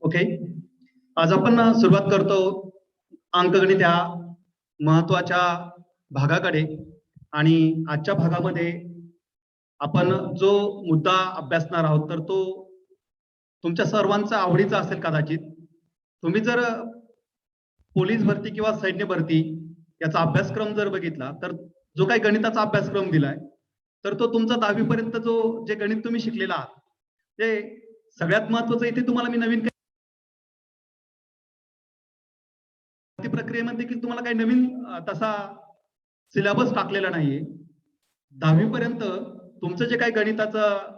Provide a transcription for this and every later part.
Okay. आज आपण सुरुवात करतो अंकगणित ह्या महत्वाच्या भागाकडे. आणि आजच्या भागामध्ये आपण जो मुद्दा अभ्यासणार आहोत तर तो तुमच्या सर्वांचा आवडीचा असेल कदाचित. तुम्ही जर पोलीस भरती किंवा सैन्य भरती याचा अभ्यासक्रम जर बघितला तर जो काही गणिताचा अभ्यासक्रम दिलाय तर तो तुमचा 10वी पर्यंत जे गणित तुम्ही शिकलेला आहात ते सगळ्यात महत्वाचं. इथे तुम्हाला मी नवीन प्रक्रियेमध्ये देखील तुम्हाला काही नवीन तसा सिलेबस टाकलेला नाहीये. 10वी पर्यंत तुमचं जे काही गणिताचं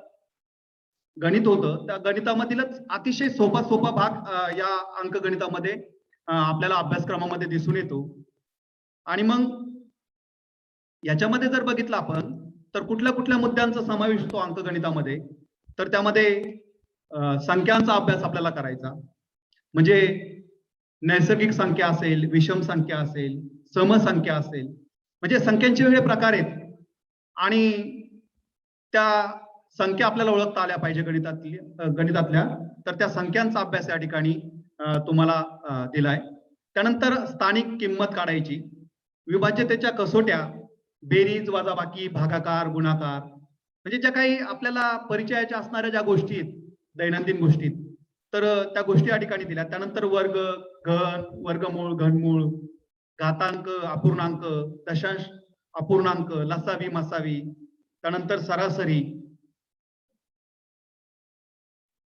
गणित होतं त्या गणितामधीलच अतिशय सोपा भाग या अंकगणितामध्ये आपल्याला अभ्यासक्रमामध्ये दिसून येतो. आणि मग याच्यामध्ये जर बघितलं आपण तर कुठल्या कुठल्या मुद्द्यांचा समावेश होतो अंकगणितामध्ये, तर त्यामध्ये संख्यांचा अभ्यास आपल्याला करायचा. म्हणजे नैसर्गिक संख्या असेल, विषम संख्या असेल, समसंख्या असेल, म्हणजे संख्यांचे वेगळे प्रकार आहेत आणि त्या संख्या आपल्याला ओळखता आल्या पाहिजे गणितातल्या. तर त्या संख्यांचा अभ्यास या ठिकाणी तुम्हाला दिलाय. त्यानंतर स्थानिक किंमत काढायची, विभाज्यतेच्या कसोट्या, बेरीज, वजाबाकी, भागाकार, गुणाकार, म्हणजे ज्या काही आपल्याला परिचयाच्या असणाऱ्या ज्या गोष्टी आहेत दैनंदिन गोष्टीत, तर त्या गोष्टी या ठिकाणी दिल्या. त्यानंतर वर्ग, घन, वर्गमूळ, घनमूळ, घातांक, अपूर्णांक, दशांश, अपूर्णांक, लसावी, मसावी, त्यानंतर सरासरी,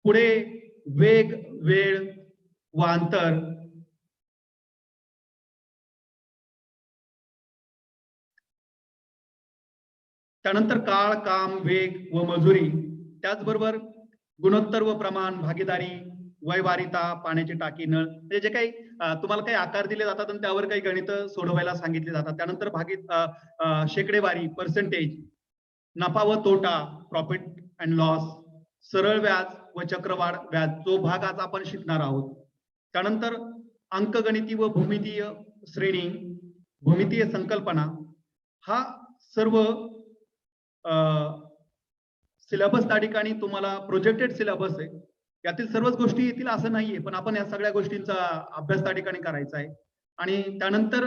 पुढे वेग, वेळ व अंतर, त्यानंतर काळ, काम, वेग व मजुरी, त्याचबरोबर गुणोत्तर व प्रमाण, भागीदारी, वयवारिता, पाण्याची टाकी, नळ, म्हणजे जे काही तुम्हाला काही आकार दिले जातात आणि त्यावर काही गणित सोडवायला सांगितले जातात. त्यानंतर शेकडेवारी, पर्सेंटेज, नफा व तोटा, प्रॉफिट अँड लॉस, सरळ व्याज व चक्रवाढ व्याज, जो भाग आज आपण शिकणार आहोत. त्यानंतर अंकगणिती व भूमितीय श्रेणी, भूमितीय संकल्पना, हा सर्व सिलेबस त्या ठिकाणी तुम्हाला प्रोजेक्टेड सिलेबस आहे. यातील सर्वच गोष्टी येतील असं नाहीये, पण आपण या सगळ्या गोष्टींचा अभ्यास त्या ठिकाणी करायचा आहे. आणि त्यानंतर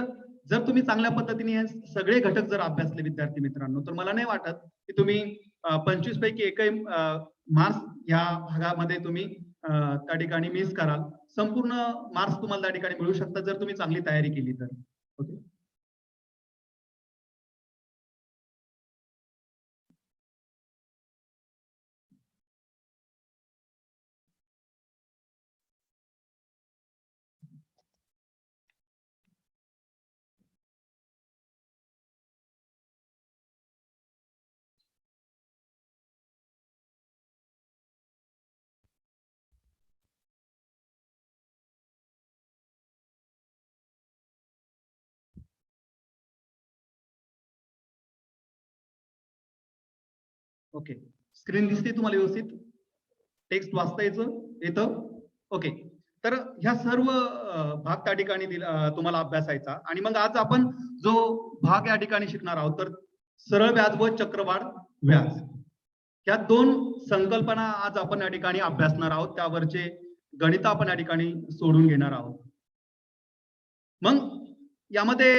जर तुम्ही चांगल्या पद्धतीने सगळे घटक जर अभ्यासले विद्यार्थी मित्रांनो, तर मला नाही वाटत की तुम्ही 25 पैकी एकही मार्क्स ह्या भागामध्ये तुम्ही त्या ठिकाणी मिस कराल. संपूर्ण मार्क्स तुम्हाला त्या ठिकाणी मिळू शकतात जर तुम्ही चांगली तयारी केली तर. ओके. ओके. स्क्रीन दिसते तुम्हाला व्यवस्थित? टेक्स्ट वाचता येतं? ओके. तर ह्या सर्व भाग त्या ठिकाणी तुम्हाला अभ्यासायचा. आणि मग आज आपण जो भाग या ठिकाणी शिकणार आहोत तर सरळ व्याज व चक्रवाढ व्याज, या दोन संकल्पना आज आपण या ठिकाणी अभ्यासणार आहोत. त्यावरचे गणित आपण या ठिकाणी सोडून घेणार आहोत. मग यामध्ये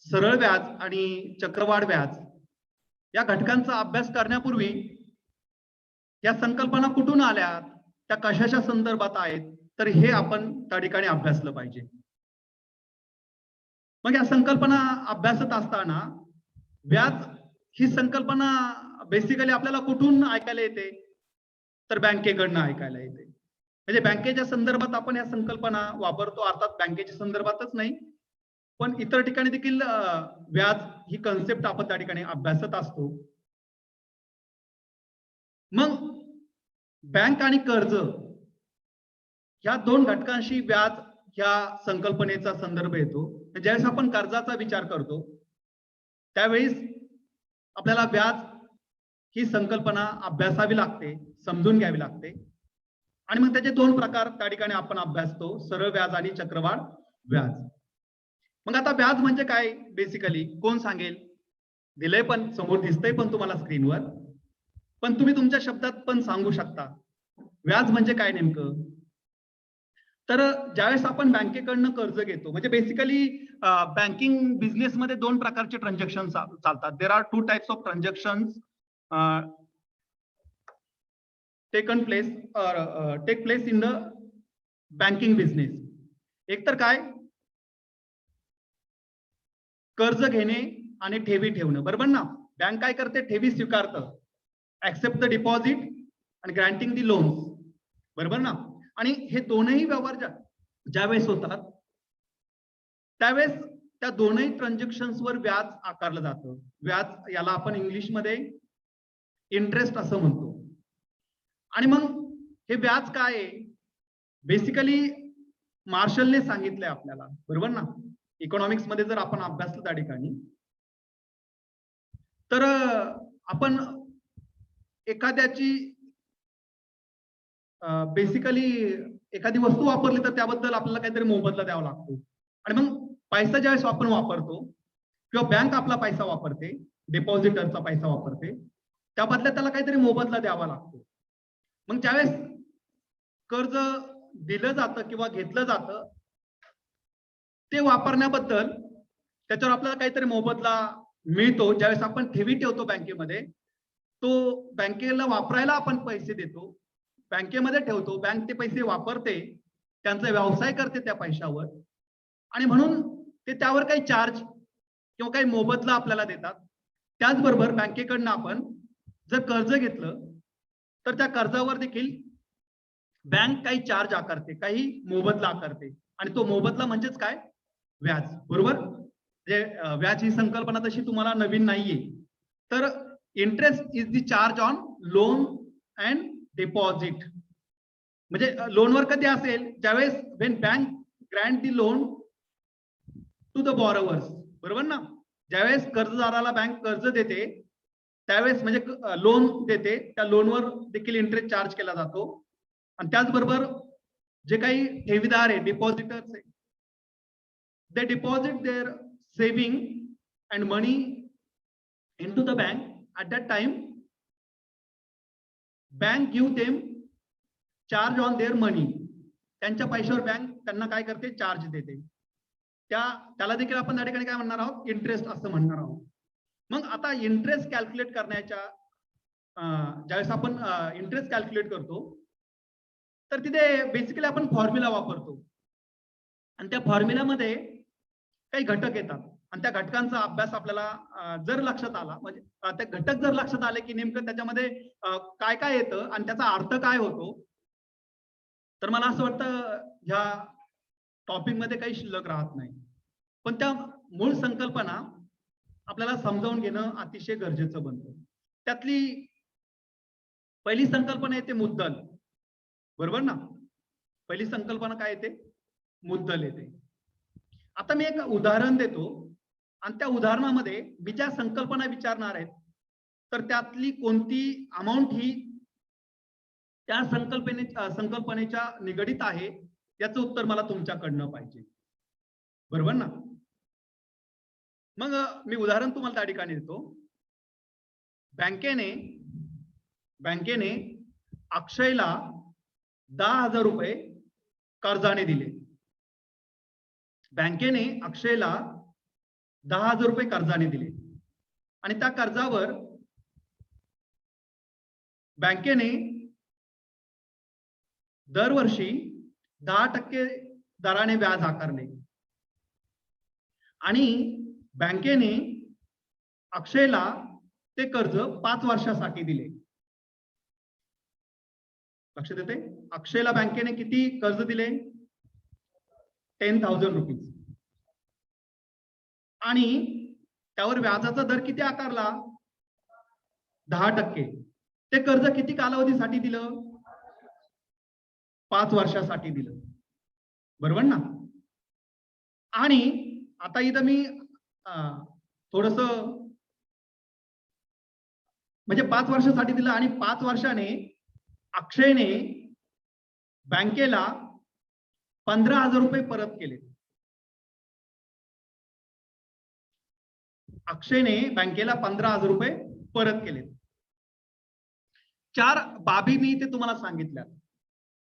सरळ व्याज आणि चक्रवाढ व्याज या घटकांचा अभ्यास करण्यापूर्वी या संकल्पना कुठून आल्या, त्या कशाच्या संदर्भात आहेत, तर हे आपण त्या ठिकाणी अभ्यासलं पाहिजे. मग या संकल्पना अभ्यासत असताना व्याज ही संकल्पना बेसिकली आपल्याला कुठून ऐकायला येते, तर बँकेकडनं ऐकायला येते. म्हणजे बँकेच्या संदर्भात आपण या संकल्पना वापरतो. अर्थात बँकेच्या संदर्भातच नाही, पण इतर ठिकाणी देखील व्याज ही कन्सेप्ट आपण त्या ठिकाणी अभ्यासत असतो. मग बँक आणि कर्ज या दोन घटकांशी व्याज या संकल्पनेचा संदर्भ येतो. ज्यावेळेस आपण कर्जाचा विचार करतो त्यावेळेस आपल्याला व्याज ही संकल्पना अभ्यासावी लागते, समजून घ्यावी लागते. आणि मग त्याचे दोन प्रकार त्या ठिकाणी आपण अभ्यासतो, सरळ व्याज आणि चक्रवाढ व्याज. मग आता व्याज म्हणजे काय बेसिकली कोण सांगेल? दिलंय पण समोर दिसतंय पण तुम्हाला स्क्रीनवर, पण तुम्ही तुमच्या शब्दात पण सांगू शकता व्याज म्हणजे काय नेमकं. तर ज्यावेळेस आपण बँकेकडनं कर्ज घेतो, म्हणजे बेसिकली बँकिंग बिझनेसमध्ये दोन प्रकारचे ट्रान्झॅक्शन चालतात. There are two types of transaction taken place take place in the banking business. एक तर काय, कर्ज घेणे आणि ठेवी ठेवणं, बरोबर ना. बँक काय करते, ठेवी स्वीकारतं, ऍक्सेप्ट द डिपॉझिट आणि ग्रँटिंग दी लोन्स, बरोबर ना. आणि हे दोनही व्यवहार ज्यावेळेस होतात त्यावेळेस त्या दोनही ट्रान्झॅक्शन्सवर व्याज आकारलं जातं. व्याज याला आपण इंग्लिशमध्ये इंटरेस्ट असं म्हणतो. आणि मग हे व्याज काय आहे, बेसिकली मार्शलने सांगितलंय आपल्याला, बरोबर ना. इकॉनॉमिक्स मध्ये जर आपण अभ्यासलं त्या ठिकाणी, तर आपण एखाद्याची बेसिकली एखादी वस्तू वापरली तर त्याबद्दल आपल्याला काहीतरी मोबदला द्यावा लागतो. आणि मग पैसा ज्यावेळेस आपण वापरतो किंवा बँक आपला पैसा वापरते, डिपॉझिटरचा पैसा वापरते, त्या बदल्यात त्याला काहीतरी मोबदला द्यावा लागतो. मग ज्यावेळेस कर्ज दिलं जातं किंवा घेतलं जातं, ते वापरण्याबद्दल त्याच्यावर आपल्याला काहीतरी मोबदला मिळतो. ज्यावेळेस आपण ठेवी ठेवतो बँकेमध्ये, तो बँकेला वापरायला आपण पैसे देतो, बँकेमध्ये ठेवतो, बँक ते पैसे वापरते, त्यांचा व्यवसाय करते त्या पैशावर, आणि म्हणून ते त्यावर काही चार्ज किंवा काही मोबदला आपल्याला देतात. त्याचबरोबर बँकेकडनं आपण जर कर्ज घेतलं तर त्या कर्जावर देखील बँक काही चार्ज आकारते, काही मोबदला आकारते, आणि तो मोबदला म्हणजेच काय, व्याज, बरोबर. म्हणजे व्याज ही संकल्पना तशी तुम्हाला नवीन नाहीये. तर interest is the charge on loan and deposit. म्हणजे लोनवर कधी असेल, ज्यावेळेस when bank grant the loan to the borrowers, बरोबर ना. ज्यावेळेस कर्जदाराला बँक कर्ज देते त्यावेळेस, म्हणजे लोन देते, त्या लोनवर देखील इंटरेस्ट चार्ज केला जातो. आणि त्याचबरोबर जे काही ठेवीदार आहे, डिपॉझिटर्स आहे, they deposit their saving and money into the bank. At that time bank give them charge on their money. त्यांच्या पैशावर बँक त्यांना काय करते, चार्ज देते. त्याला देखील आपण त्या ठिकाणी काय म्हणणार आहोत, इंटरेस्ट असं म्हणणार आहोत. मग आता इंटरेस्ट कॅल्क्युलेट करण्याच्या ज्यावेळेस आपण इंटरेस्ट कॅल्क्युलेट करतो तर तिथे बेसिकली आपण फॉर्म्युला वापरतो, आणि त्या फॉर्म्युल्यामध्ये काही घटक येतात, आणि त्या घटकांचा अभ्यास आपल्याला जर लक्षात आला, म्हणजे त्या घटक जर लक्षात आले की नेमकं त्याच्यामध्ये काय काय येतं आणि त्याचा अर्थ काय होतो, तर मला असं वाटतं ह्या टॉपिक मध्ये काही शिल्लक राहत नाही. पण त्या मूळ संकल्पना आपल्याला समजावून घेणं अतिशय गरजेचं बनतं. त्यातली पहिली संकल्पना येते मुद्दल, बरोबर ना. पहिली संकल्पना काय येते, मुद्दल येते. आता मी एक उदाहरण देतो, आणि त्या उदाहरणामध्ये मी ज्या संकल्पना विचारणार आहेत तर त्यातली कोणती अमाऊंट ही त्या संकल्पनेच्या निगडित आहे, याचं उत्तर मला तुमच्याकडनं पाहिजे, बरोबर ना. मग मी उदाहरण तुम्हाला त्या ठिकाणी देतो. बँकेने अक्षयला 10,000 रुपये कर्जाने दिले. बँकेने अक्षयला 10,000 रुपये कर्जाने दिले, आणि त्या कर्जावर बँकेने दरवर्षी 10% दराने व्याज आकारले, आणि बँकेने अक्षयला ते कर्ज 5 वर्षासाठी दिले. लक्षात येते, अक्षयला बँकेने किती कर्ज दिले, 10,000 रुपीज, आणि त्यावर व्याजाचा दर किती आकारला, 10%. ते कर्ज किती कालावधीसाठी दिलं, 5 वर्षासाठी दिलं, बरोबर ना. आणि आता इथं मी थोडस म्हणजे 5 वर्षासाठी दिलं, आणि 5 वर्षाने अक्षयने बँकेला 15,000 रुपये परत केले. अक्षयने बँकेला 15,000 रुपये परत केले. 4 बाबी मी इथे तुम्हाला सांगितल्या,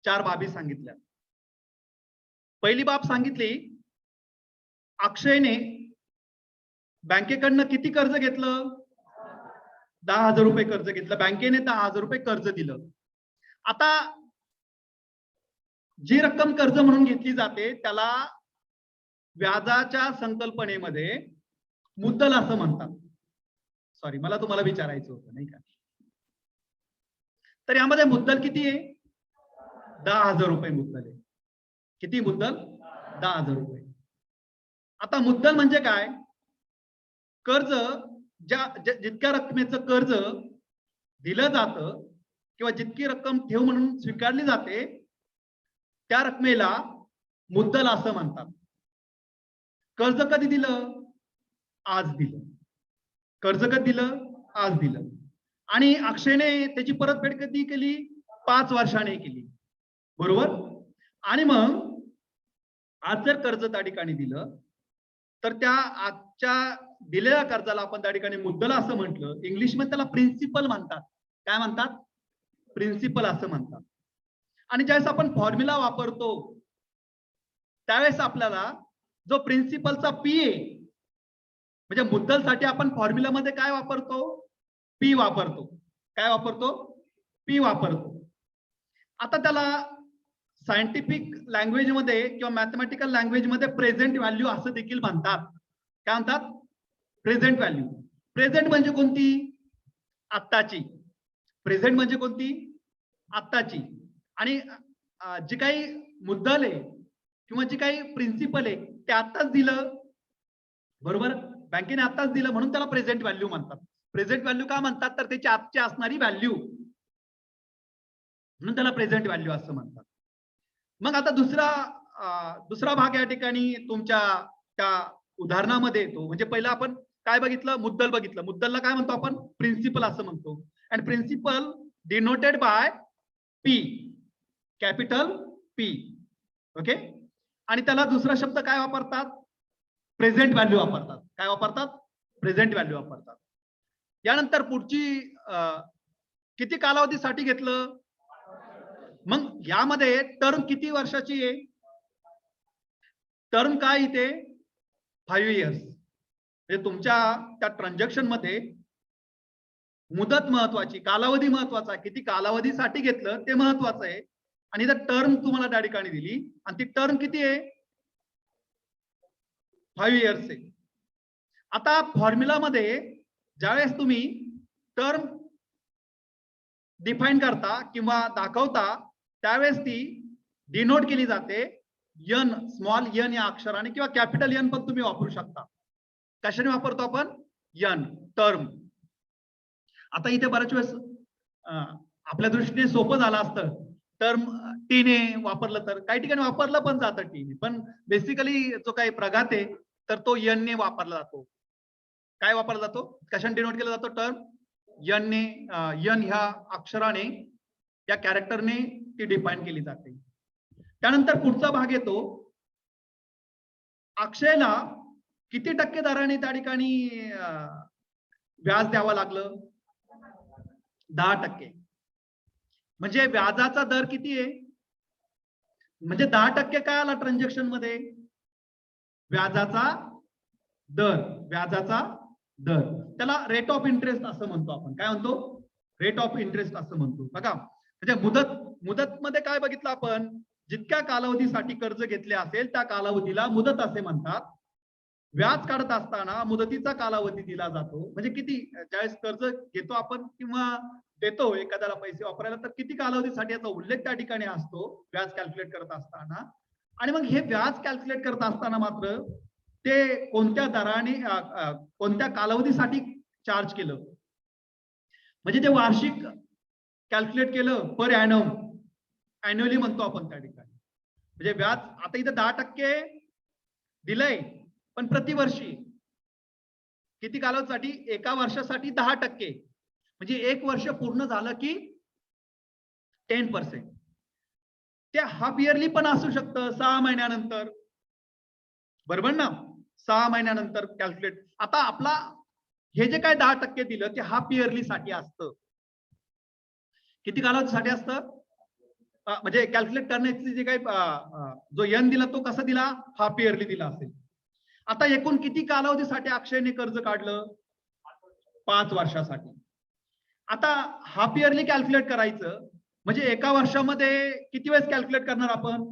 4 बाबी सांगितल्या. पहिली बाब सांगितली, अक्षयने बँकेकडनं किती कर्ज घेतलं? 10,000 रुपये कर्ज घेतलं. बँकेने 10,000 रुपये कर्ज दिलं. आता जी रक्कम कर्ज म्हणून घेतली जाते त्याला व्याजाच्या संकल्पनेमध्ये मुद्दल असं म्हणतात. सॉरी, मला तुम्हाला विचारायचं होतं नाही का. तर यामध्ये मुद्दल किती आहे? 10,000 रुपये मुद्दल आहे. किती मुद्दल? 10,000 रुपये. आता मुद्दल म्हणजे काय? कर्ज जितक्या रकमेचं कर्ज दिलं जातं किंवा जितकी रक्कम ठेव म्हणून स्वीकारली जाते त्या रकमेला मुद्दल असं म्हणतात. कर्ज कधी दिलं? आज दिलं. कर्ज कधी दिलं? आज दिलं. आणि अक्षयने त्याची परतफेड कधी केली? 5 वर्षाने केली. बरोबर. आणि मग आज जर कर्ज त्या ठिकाणी दिलं तर त्या आजच्या दिलेल्या कर्जाला आपण त्या ठिकाणी मुद्दल असं म्हटलं. इंग्लिशमध्ये त्याला प्रिन्सिपल म्हणतात. काय म्हणतात? प्रिन्सिपल असं म्हणतात. आणि ज्यावेळेस आपण फॉर्म्युला वापरतो त्यावेळेस आपल्याला जो प्रिन्सिपलचा पी आहे, म्हणजे मुद्दलसाठी आपण फॉर्म्युलामध्ये काय वापरतो? पी वापरतो. काय वापरतो? पी वापरतो. आता त्याला सायंटिफिक लँग्वेज मध्ये किंवा मॅथमॅटिकल लँग्वेज मध्ये प्रेझेंट व्हॅल्यू असं देखील म्हणतात. काय म्हणतात? Present value. प्रेझेंट म्हणजे कोणती? आत्ताची. प्रेझेंट म्हणजे कोणती? आत्ताची. आणि जी काही मुद्दल आहे किंवा जी काही प्रिन्सिपल आहे ते आत्ताच दिलं. बरोबर. बँकेने आत्ताच दिलं म्हणून त्याला प्रेझेंट व्हॅल्यू म्हणतात. प्रेझेंट व्हॅल्यू का म्हणतात? तर त्याची आजची असणारी व्हॅल्यू, म्हणून त्याला प्रेझेंट व्हॅल्यू असं म्हणतात. मग आता दुसरा भाग या ठिकाणी तुमच्या त्या उदाहरणामध्ये येतो. म्हणजे पहिला आपण काय बघितलं? मुद्दल बघितलं. मुद्दलला काय म्हणतो आपण? प्रिन्सिपल असं म्हणतो. And principal denoted by P, capital P. Okay. आणि त्याला दुसरा शब्द काय वापरतात? प्रेझेंट व्हॅल्यू वापरतात. काय वापरतात? प्रेझेंट व्हॅल्यू वापरतात. यानंतर पुढची किती कालावधीसाठी घेतलं? मग यामध्ये टर्म किती वर्षाची आहे? टर्म काय इथे? 5 इयर्स. म्हणजे तुमच्या त्या ट्रान्झॅक्शन मध्ये मुदत महत्वाची, कालावधी महत्वाचा. किती कालावधीसाठी घेतलं ते महत्वाचं आहे. आणि जर टर्म तुम्हाला त्या ठिकाणी दिली आणि ती टर्म किती आहे? 5 इयर्स आहे. आता फॉर्म्युला मध्ये ज्यावेळेस तुम्ही टर्म डिफाईन करता किंवा दाखवता त्यावेळेस ती डिनोट केली जाते एन, स्मॉल एन या अक्षराने किंवा कॅपिटल एन पण तुम्ही वापरू शकता. कशाने वापरतो आपण? N, term. आता इथे बऱ्याच वेळेस आपल्या दृष्टीने सोपं झालं असतं टर्म टीने वापरलं तर. काही ठिकाणी वापरलं पण जातं टीने, पण बेसिकली जो काही प्रघात आहे तर तो एन ने वापरला जातो. काय वापरला जातो? कशाने डिनोट केला जातो? टर्म एन ने. एन ह्या अक्षराने, या कॅरेक्टरने ती डिफाईन केली जाते. त्यानंतर पुढचा भाग येतो, अक्षयला किती टक्के दराने त्या ठिकाणी व्याज द्यावं लागलं? 10%. म्हणजे व्याजाचा दर किती आहे? म्हणजे 10% काय आला ट्रान्झॅक्शन मध्ये? व्याजाचा दर. व्याजाचा दर. त्याला रेट ऑफ इंटरेस्ट असं म्हणतो आपण. काय म्हणतो? रेट ऑफ इंटरेस्ट असं म्हणतो. बघा, म्हणजे मुदत मध्ये काय बघितलं आपण? जितक्या कालावधीसाठी कर्ज घेतले असेल त्या कालावधीला मुदत असे म्हणतात. व्याज काढत असताना मुदतीचा कालावधी दिला जातो. म्हणजे किती, ज्यावेळेस कर्ज घेतो आपण किंवा देतो एखाद्याला पैसे वापरायला तर किती कालावधीसाठी याचा उल्लेख त्या ठिकाणी असतो व्याज कॅल्क्युलेट करत असताना. आणि मग हे व्याज कॅल्क्युलेट करत असताना मात्र ते कोणत्या दराने कोणत्या कालावधीसाठी चार्ज केलं, म्हणजे ते वार्षिक कॅल्क्युलेट केलं पर ॲनम, अॅन्युअली म्हणतो आपण त्या ठिकाणी. म्हणजे व्याज आता इथे 10% दिलंय पण प्रतिवर्षी किती कालावधीसाठी? एका वर्षासाठी 10%. म्हणजे 1 वर्ष पूर्ण झालं की 10%. ते हाफ इयरली पण असू शकतं, 6 महिन्यानंतर. बरोबर ना? 6 महिन्यानंतर कॅल्क्युलेट. आता आपला हे जे काय 10% दिलं ते हाफ इयरली साठी असतं. किती कालावधीसाठी असतं? म्हणजे कॅल्क्युलेट करण्याची जे काही जो एन दिला तो कसा दिला, हाफ इयरली दिला असेल. आता एकूण किती कालावधीसाठी अक्षयने कर्ज काढलं, 5 वर्षासाठी. आता हाफ इयरली कॅल्क्युलेट करायचं म्हणजे एका वर्षामध्ये किती वेळेस कॅल्क्युलेट करणार आपण,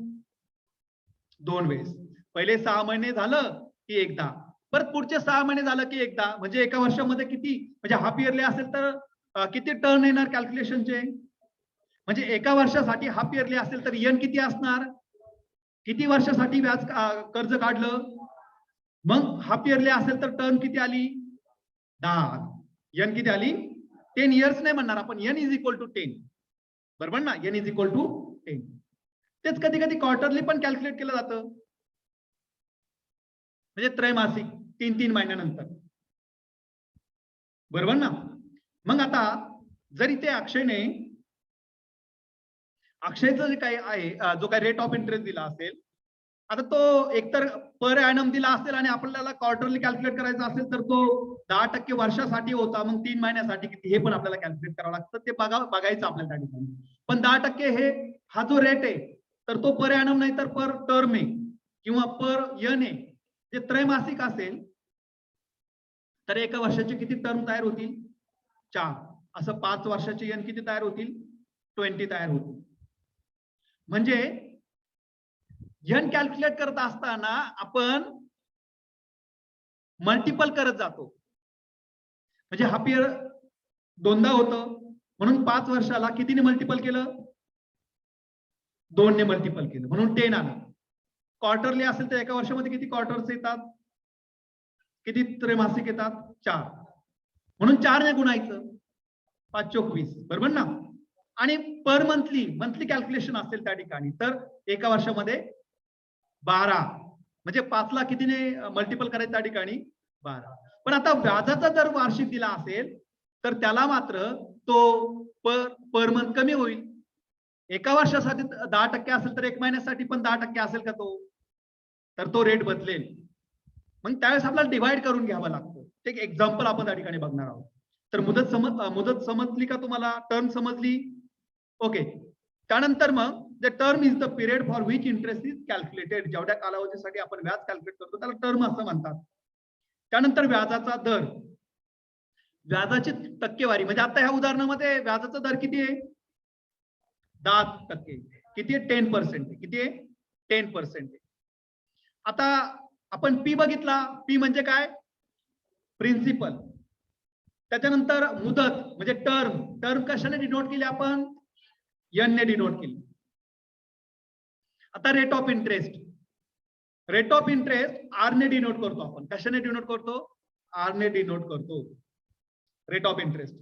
2 वेळेस. पहिले 6 महिने झालं की एकदा, परत पुढचे 6 महिने झालं की एकदा. म्हणजे एका वर्षामध्ये किती, म्हणजे हाफ इयरली असेल तर किती टर्न येणार कॅल्क्युलेशनचे, म्हणजे एका वर्षासाठी हाफ इयरली असेल तर एन किती असणार, किती वर्षासाठी व्याज कर्ज काढलं. मग हाफ इयरली असेल तर टर्म किती आली, 10. एन किती आली, 10 इयर्स नाही म्हणणार आपण, एन इज इक्वल टू 10, बरोबर ना, एन इज इक्वल टू 10. तेच कधी कधी क्वार्टरली पण कॅल्क्युलेट केलं जातं, म्हणजे त्रैमासिक 3-3 महिन्यानंतर, बरोबर ना. मग आता जर इथे अक्षयचं जे काही आहे, जो काही रेट ऑफ इंटरेस्ट दिला असेल, आता तो एकतर पर ॲनम दिला असेल आणि आपल्याला क्वार्टरली कॅल्क्युलेट करायचा असेल तर तो 10% वर्षासाठी होता, मग 3 महिन्यासाठी किती हे पण आपल्याला कॅल्क्युलेट करावं लागतं, ते बघायचं आपल्याला त्या ठिकाणी. पण 10% हे हा जो रेट आहे तर तो पर ॲनम नाही तर पर टर्म आहे किंवा पर यन आहे. जे त्रैमासिक असेल तर एका वर्षाचे किती टर्म तयार होतील, 4. असं 5 वर्षाचे यन किती तयार होतील, 20 तयार होतील. म्हणजे यन कॅल्क्युलेट करत असताना आपण मल्टिपल करत जातो. म्हणजे हाफ इयर 2दा होतं म्हणून 5 वर्षाला कितीने मल्टिपल केलं, 2 ने मल्टिपल केलं म्हणून 10 आलं. क्वार्टरली असेल तर एका वर्षामध्ये किती क्वार्टर्स येतात, किती त्रैमासिक येतात, 4. म्हणून 4 ने गुणायचं, 5 चोक 20, बरोबर ना. आणि पर मंथली कॅल्क्युलेशन असेल त्या ठिकाणी तर एका वर्षामध्ये 12, म्हणजे 5 ला कितीने मल्टिपल करायचं त्या ठिकाणी, 12. पण आता व्याजाचा जर वार्षिक दिला असेल तर त्याला मात्र तो पर मंथ कमी होईल. एका वर्षासाठी 10% असेल तर 1 महिन्यासाठी पण 10% असेल का तो, तर तो रेट बदलेल. मग त्यावेळेस आपल्याला डिवाइड करून घ्यावं लागतं. ते एक एक्झाम्पल आपण त्या ठिकाणी बघणार आहोत. तर मुदत समजली का तुम्हाला, टर्म समजली, ओके. त्यानंतर मग the term is the period for which interest is calculated. जेवढ्या कालावधीसाठी आपण व्याज कॅल्क्युलेट करतो त्याला टर्म असं म्हणतात. त्यानंतर व्याजाचा दर, व्याजाची टक्केवारी, म्हणजे आता ह्या उदाहरणामध्ये व्याजाचा दर किती आहे, 10%. किती आहे, 10%. किती आहे, 10%. आता आपण पी बघितला, पी म्हणजे काय, प्रिन्सिपल. त्याच्यानंतर मुदत म्हणजे टर्म कशाने डिनोट केली आपण, एन ने डिनोट केली. आता रेट ऑफ इंटरेस्ट आर ने डिनोट करतो आपण. कशाने डिनोट करतो, आर ने डिनोट करतो रेट ऑफ इंटरेस्ट.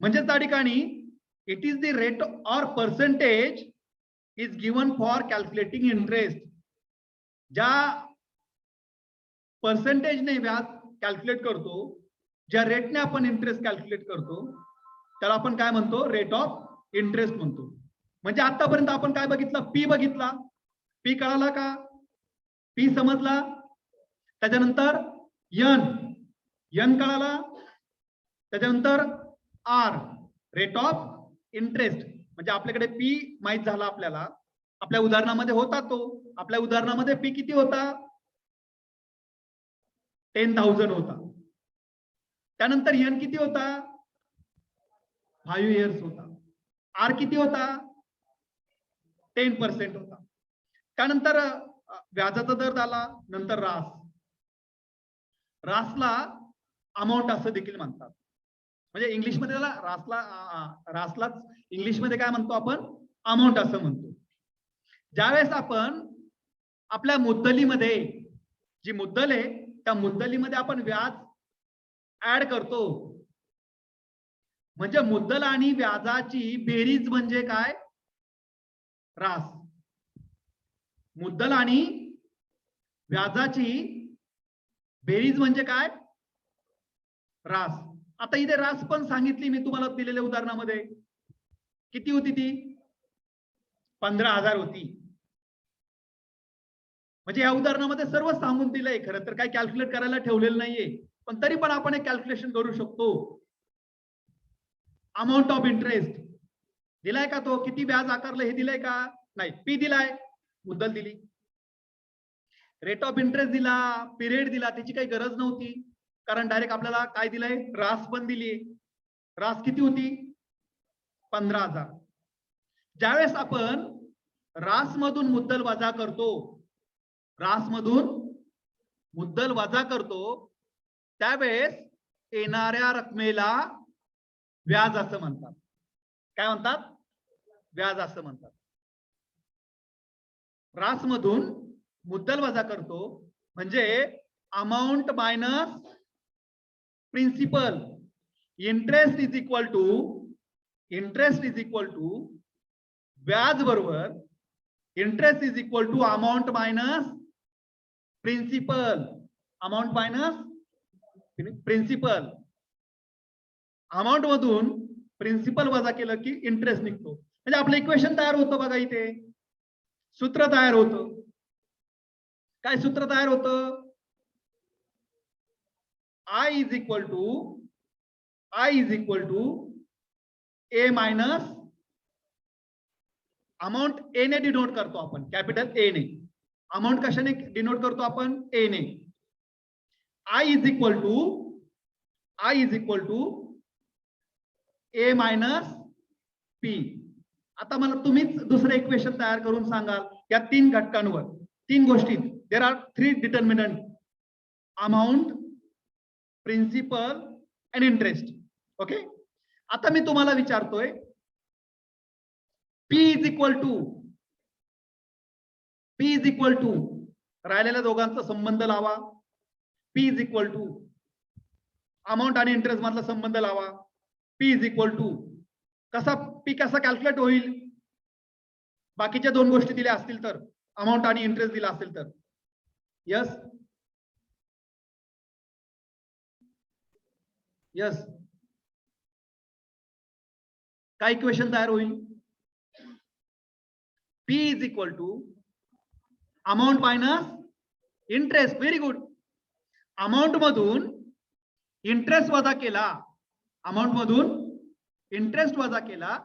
म्हणजे त्या ठिकाणी it is the rate or percentage is given for calculating interest. ज्या पर्सेंटेजने व्याज कॅल्क्युलेट करतो, ज्या रेटने आपण इंटरेस्ट कॅल्क्युलेट करतो त्याला आपण काय म्हणतो, रेट ऑफ इंटरेस्ट म्हणतो. म्हणजे आतापर्यंत आपण काय बघितलं, पी बघितला, पी कळाला का, पी समजला. त्याच्यानंतर यन कळाला. त्याच्यानंतर आर, रेट ऑफ इंटरेस्ट. म्हणजे आपल्याकडे पी माहित झाला आपल्याला, आपल्या उदाहरणामध्ये होता तो, आपल्या उदाहरणामध्ये पी किती होता, 10,000 होता. त्यानंतर एन किती होता, 5 इयर्स होता. आर किती होता, 10% होता. त्यानंतर व्याजाचा दर झाला. नंतर रासला अमाऊंट असं देखील म्हणतात. म्हणजे इंग्लिशमध्ये त्याला रासलाच इंग्लिशमध्ये काय म्हणतो आपण, अमाऊंट असं म्हणतो. ज्यावेळेस आपण आपल्या मुद्दलीमध्ये, जी मुद्दल आहे त्या मुद्दलीमध्ये आपण व्याज ऍड करतो, म्हणजे मुद्दल आणि व्याजाची बेरीज म्हणजे काय, रास. मुद्दल आणि व्याजाची बेरीज म्हणजे काय, रास. आता इथे रास पण सांगितली मी तुम्हाला दिलेल्या उदाहरणामध्ये, किती होती ती, 15,000 होती. म्हणजे या उदाहरणामध्ये सर्व सांगून दिलंय, खरं तर काही कॅल्क्युलेट करायला ठेवलेलं नाहीये, पण तरी पण आपण एक कॅल्क्युलेशन करू शकतो. अमाऊंट ऑफ इंटरेस्ट दिलाय का तो? किती व्याज आकारलं हे दिलंय का? नाही. पी दिलाय, मुद्दल दिली. रेट ऑफ इंटरेस्ट दिला, पिरियड दिला, त्याची काही गरज नव्हती, कारण डायरेक्ट आपल्याला काय दिलंय? रास पण दिली. रास किती होती? 15,000. ज्यावेळेस आपण रास मधून मुद्दल वजा करतो, रास मधून मुद्दल वजा करतो, त्यावेळेस येणाऱ्या रकमेला व्याज असं म्हणतात. काय म्हणतात? व्याज असं म्हणतात. रास मधून मुद्दल वजा करतो म्हणजे amount minus principal. Interest is equal to व्याज बरोबर interest is equal to amount minus principal. Amount minus principal. Amount मधून प्रिन्सिपल वजा केलं की इंटरेस्ट निघतो. म्हणजे आपलं इक्वेशन तयार होतं बघा. इथे सूत्र तयार होतं. काय सूत्र तयार होतं? I is equal to A minus amount A ने डिनोट करतो आपण, कॅपिटल ए ने. अमाऊंट कशाने डिनोट करतो आपण? ए ने. I is equal to A minus P. आता मला तुम्हीच दुसरं इक्वेशन तयार करून सांगाल या तीन घटकांवर, तीन गोष्टी. There are 3 determinant: amount, principal and interest. Okay. आता मी तुम्हाला विचारतोय, पी इज इक्वल टू राहिलेल्या दोघांचा संबंध लावा. P is equal to amount आणि इंटरेस्ट मधला संबंध लावा. पी इज इक्वल टू कसा कॅल्क्युलेट होईल? बाकीच्या दोन गोष्टी दिल्या असतील तर, अमाऊंट आणि इंटरेस्ट दिला असेल तर. Yes yes. काय इक्वेशन तयार होईल? P is equal to amount minus interest. Very good. Amount मधून इंटरेस्ट वजा केला, अमाऊंट मधून इंटरेस्ट वजा केला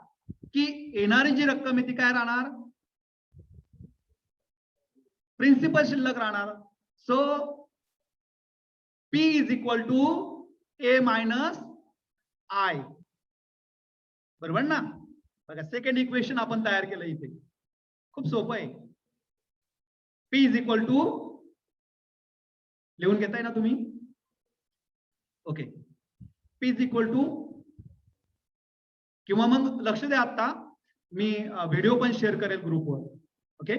की येणारी जी रक्कम आहे ती काय राहणार? प्रिन्सिपल शिल्लक राहणार. So P is equal to A minus I. बरोबर ना? बघा, सेकंड इक्वेशन आपण तयार केलं इथे. खूप सोपं आहे. पी इज इक्वल टू, लिहून घेताय ना तुम्ही? Okay. P is equal to, किंवा मग लक्ष द्या, आता मी व्हिडिओ पण शेअर करेल ग्रुपवर. ओके.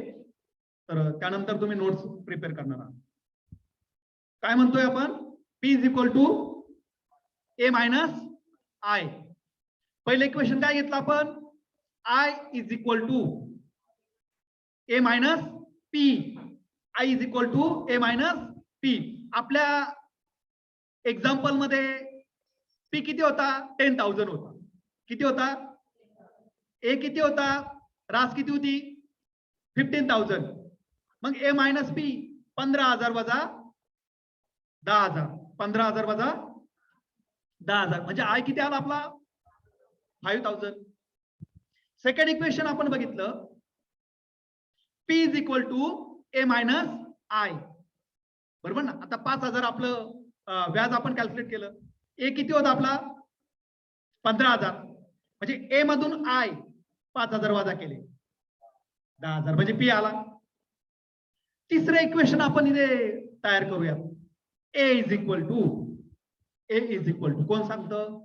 तर त्यानंतर तुम्ही नोट्स प्रिपेअर करणार आहात. काय म्हणतोय आपण? P is equal to A minus I. पहिलं इक्वेशन काय घेतलं आपण? I is equal to A minus P. I is equal to A minus P. आपल्या एक्झाम्पल मध्ये पी किती होता? 10,000 होता. किती होता? ए किती होता? रास किती होती? 15,000. मग ए मायनस पी 15,000 वजा 10,000. 15,000 वजा 10,000 म्हणजे आय किती आला आपला? 5,000. सेकंड इक्वेशन आपण बघितलं, P is equal to A minus I. बरोबर ना? आता 5,000 आपलं व्याज आपण कॅल्क्युलेट केलं. ए किती होता आपला? 15,000. म्हणजे ए मधून आय 5,000 वजा केले, 10,000 म्हणजे पी आला. तिसरं इक्वेशन आपण इथे तयार करूया. ए इज इक्वल टू कोण सांगतं?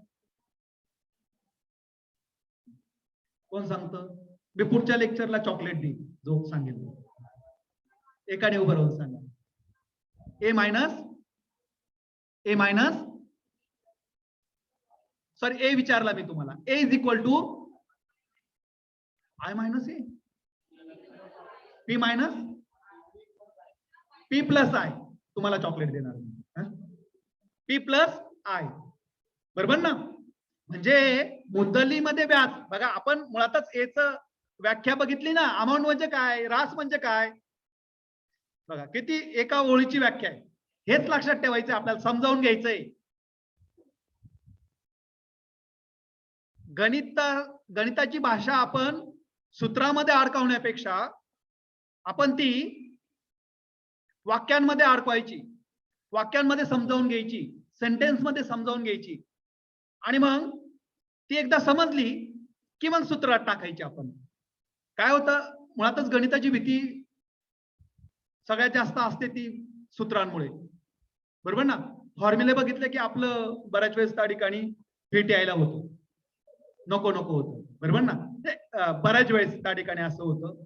कोण सांगतं? मी पुढच्या लेक्चरला चॉकलेट देईन, जो सांगेल एकाने उभं राहून सांगा. ए मायनस सॉरी, ए विचारला मी तुम्हाला. A is equal to I minus A, P minus P plus I. तुम्हाला चॉकलेट देणार. P plus I. बरोबर ना? म्हणजे मुद्दलीमध्ये व्याज. बघा, आपण मुळातच एच व्याख्या बघितली ना. अमाऊंट म्हणजे काय, रास म्हणजे काय. बघा किती एका ओळीची व्याख्या आहे. हेच लक्षात ठेवायचं, आपल्याला समजावून घ्यायचंय. गणिताची भाषा आपण सूत्रामध्ये अडकवण्यापेक्षा आपण ती वाक्यांमध्ये अडकवायची, वाक्यांमध्ये समजावून घ्यायची, सेंटेन्स मध्ये समजावून घ्यायची आणि मग ती एकदा समजली की मग सूत्रात टाकायची. आपण काय होतं, मुळातच गणिताची भीती सगळ्यात जास्त असते ती सूत्रांमुळे, बरोबर ना. फॉर्म्युले बघितले की आपलं बऱ्याच वेळेस त्या ठिकाणी फिट यायला होतं, नको नको होतं, बरोबर ना. बऱ्याच वेळेस त्या ठिकाणी असं होतं.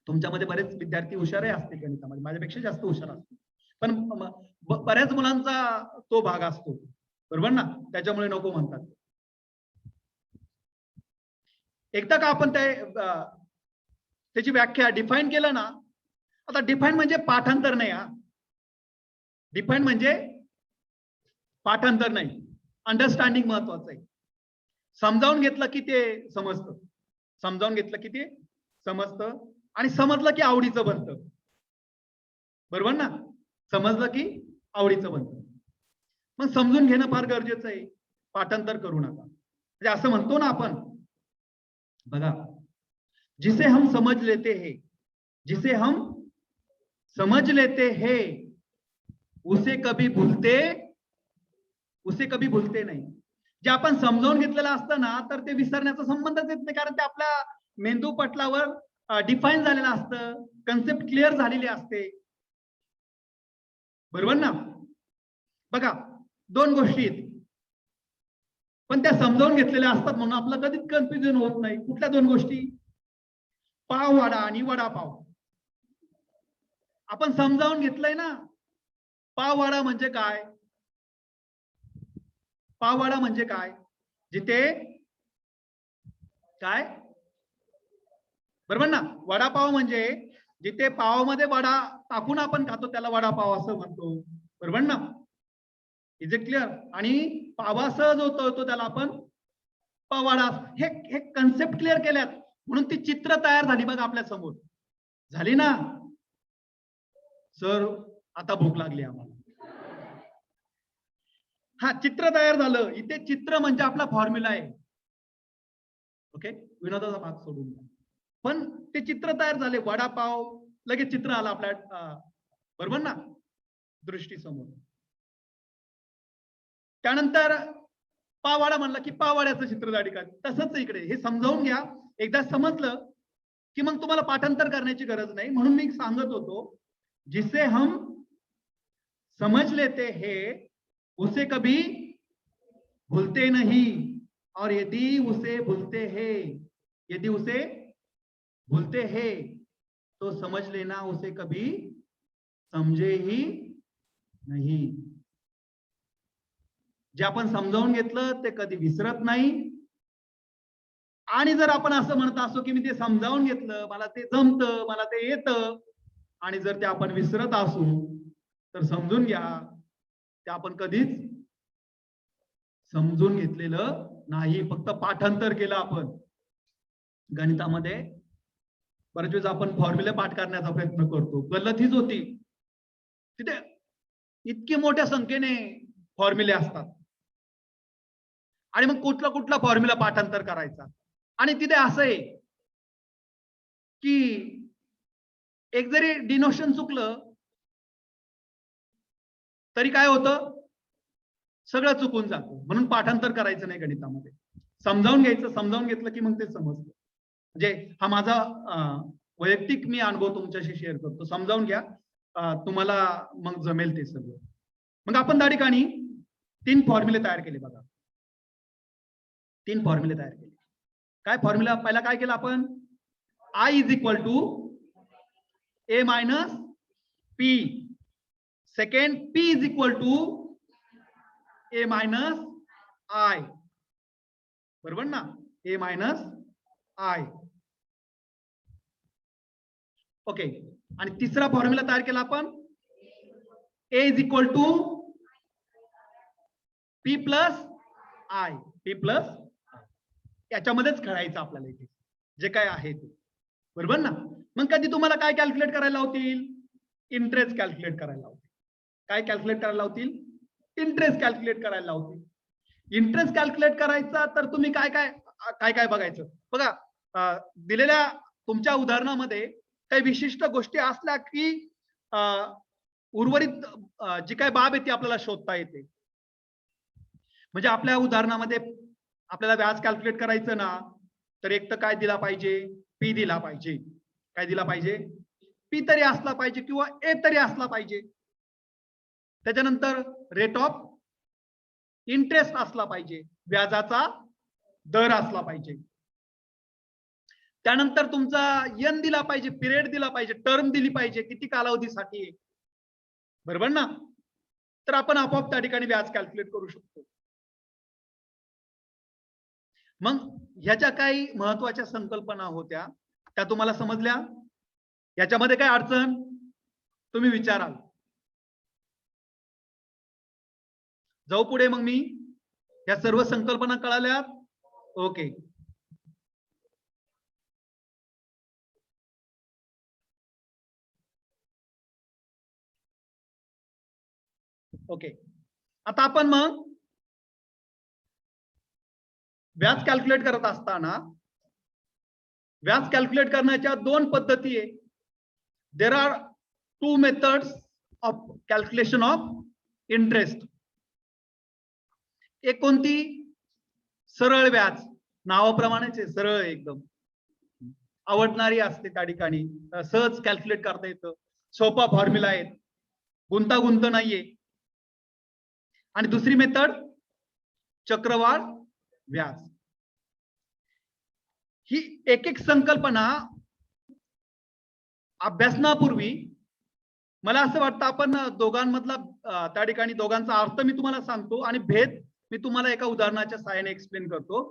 तुमच्यामध्ये बरेच विद्यार्थी हुशारही असतील गणितामध्ये, माझ्यापेक्षा जास्त हुशार असतील, पण बऱ्याच मुलांचा तो भाग असतो, बरोबर ना. त्याच्यामुळे नको म्हणतात. एकदा का आपण त्याची व्याख्या डिफाईन केलं ना, आता डिफाईन म्हणजे पाठांतर नाही, हा डिफाईन म्हणजे पाठांतर नाही, अंडरस्टँडिंग महत्वाचं आहे. समजावून घेतलं की ते समजतं, समजावून घेतलं की ते समजतं आणि समजलं की आवडीचं बनतं, बरोबर ना. समजलं की आवडीचं बनतं. मग समजून घेणं फार गरजेचं आहे, पाठांतर करू नका. म्हणजे असं म्हणतो ना आपण बघा, जिसे हम समझ लेते हैं, जिसे हम समझ लेते हैं उसे कभी भूलते नाही. जे आपण समजावून घेतलेलं असतं ना, तर ते विसरण्याचा संबंधच येत नाही, कारण ते आपल्या मेंदू पटलावर डिफाईन झालेलं असतं, कन्सेप्ट क्लिअर झालेली असते, बरोबर ना. बघा, दोन गोष्टी आहेत पण त्या समजावून घेतलेल्या असतात म्हणून आपलं कधीच कन्फ्युजन होत नाही. कुठल्या दोन गोष्टी? पाव वडा आणि वडापाव. आपण समजावून घेतलंय ना, पाव वडा म्हणजे काय, पाव वडा म्हणजे काय, जिथे काय, बरोबर ना. वडापाव म्हणजे जिथे पावामध्ये वडा टाकून आपण खातो त्याला वडापाव असं म्हणतो, बरोबर ना. Is it clear. आणि पावासह जो तळतो त्याला आपण पाववाडा. हे कन्सेप्ट क्लिअर केल्यात म्हणून ती चित्र तयार झाली बघा आपल्या समोर, झाली ना. सर आता भूक लागली आम्हाला. हा चित्र तयार झालं. इथे चित्र म्हणजे आपला फॉर्म्युला आहे. ओके, विनोदाचा भाग सोडून द्या, पण ते चित्र तयार झाले. वडापाव लगेच चित्र आलं आपल्या बरोबर ना दृष्टीसमोर. त्यानंतर पाववाडा म्हणलं की पाववाड्याचं चित्र त्या ठिकाणी. तसंच इकडे हे समजावून घ्या. एकदा समजलं की मग तुम्हाला पाठांतर करण्याची गरज नाही. म्हणून मी सांगत होतो, जिसे हम समझ लेते हैं उसे कभी भूलते नहीं, और यदि उसे भूलते हैं तो समझ लेना उसे कभी समझे ही नाही. जे आपण समजावून घेतलं ते कधी विसरत नाही. आणि जर आपण असं म्हणत असो की मी ते समजावून घेतलं, मला ते जमतं, मला ते येतं, आणि जर ते आपण विसरत असू तर समजून घ्या ते आपण कधीच समजून घेतलेलं नाही, फक्त पाठांतर केलं आपण. गणितामध्ये बरेच वेळेस आपण फॉर्म्युले पाठ करण्याचा प्रयत्न करतो, गलत हीच होती. तिथे इतके मोठ्या संख्येने फॉर्म्युले असतात आणि मग कुठला कुठला फॉर्म्युला पाठांतर करायचा. आणि तिथे असं आहे की एक जरी डिनोशन चुकलं तरी काय होतं, सगळं चुकून जातं. म्हणून पाठांतर करायचं नाही गणितामध्ये, समजावून घ्यायचं. समजावून घेतलं की मग ते समजतं. म्हणजे हा माझा वैयक्तिक मी अनुभव तुमच्याशी शेअर करतो. समजावून घ्या, तुम्हाला मग जमेल ते सगळं. मग आपण त्या ठिकाणी 3 फॉर्म्युले तयार केले बघा. 3 फॉर्म्युले तयार केले. काय फॉर्म्युला? पहिला काय केलं आपण? I is equal to A minus P. Second, P is equal to A minus I. बरोबर ना, A मायनस I. ओके. आणि तिसरा फॉर्म्युला तयार केला आपण, A is equal to P plus I. P plus याच्यामध्येच खेळायचं आपल्याला इथे जे काय आहे ते, बरोबर ना. मग कधी तुम्हाला काय कॅल्क्युलेट करायला लावतील? इंटरेस्ट कॅल्क्युलेट करायला लावतील. काय कॅल्क्युलेट करायला लावतील? इंटरेस्ट कॅल्क्युलेट करायला लावतील. इंटरेस्ट कॅल्क्युलेट करायचा तर तुम्ही काय काय काय काय बघायचं बघा. दिलेल्या तुमच्या उदाहरणामध्ये काही विशिष्ट गोष्टी असल्या की उर्वरित जी काय बाब आहे ती आपल्याला शोधता येते. म्हणजे आपल्या उदाहरणामध्ये आपल्याला व्याज कॅल्क्युलेट करायचं ना, तर एक तर काय दिला पाहिजे, पी दिला पाहिजे. काय दिला पाहिजे? पी तरी असला पाहिजे किंवा ए तरी असला पाहिजे. त्याच्यानंतर रेट ऑफ इंटरेस्ट असला पाहिजे, व्याजाचा दर असला पाहिजे. त्यानंतर तुमचा एन दिला पाहिजे, पिरियड दिला पाहिजे, टर्म दिली पाहिजे, किती कालावधीसाठी, बरोबर ना? तर आपण आपोआप त्या ठिकाणी व्याज कॅल्क्युलेट करू शकतो. मग ह्याच्या काही महत्वाच्या संकल्पना होत्या, त्या तुम्हाला समजल्या? याच्यामध्ये काय अडचण तुम्ही विचाराल? जाऊ पुढे मग मी. या सर्व संकल्पना कळाल्यात? ओके. ओके, आता आपण मग व्याज कॅल्क्युलेट करत असताना व्याज कॅल्क्युलेट करण्याच्या दोन पद्धती आहे. देर are two methods of calculation of interest. एक कोणती? सरळ व्याज, नावाप्रमाणेच आहे, सरळ एकदम आवडणारी असते, त्या ठिकाणी सहज कॅल्क्युलेट करता येतं, सोपा फॉर्म्युला आहे, गुंतागुंत नाहीये. आणि दुसरी मेथड चक्रवाढ व्याज. ही एक एक संकल्पना अभ्यासनापूर्वी मला असं वाटतं आपण दोघांमधला त्या ठिकाणी दोघांचा अर्थ मी तुम्हाला सांगतो आणि भेद मी तुम्हाला एका उदाहरणाच्या सहाय्याने एक्सप्लेन करतो.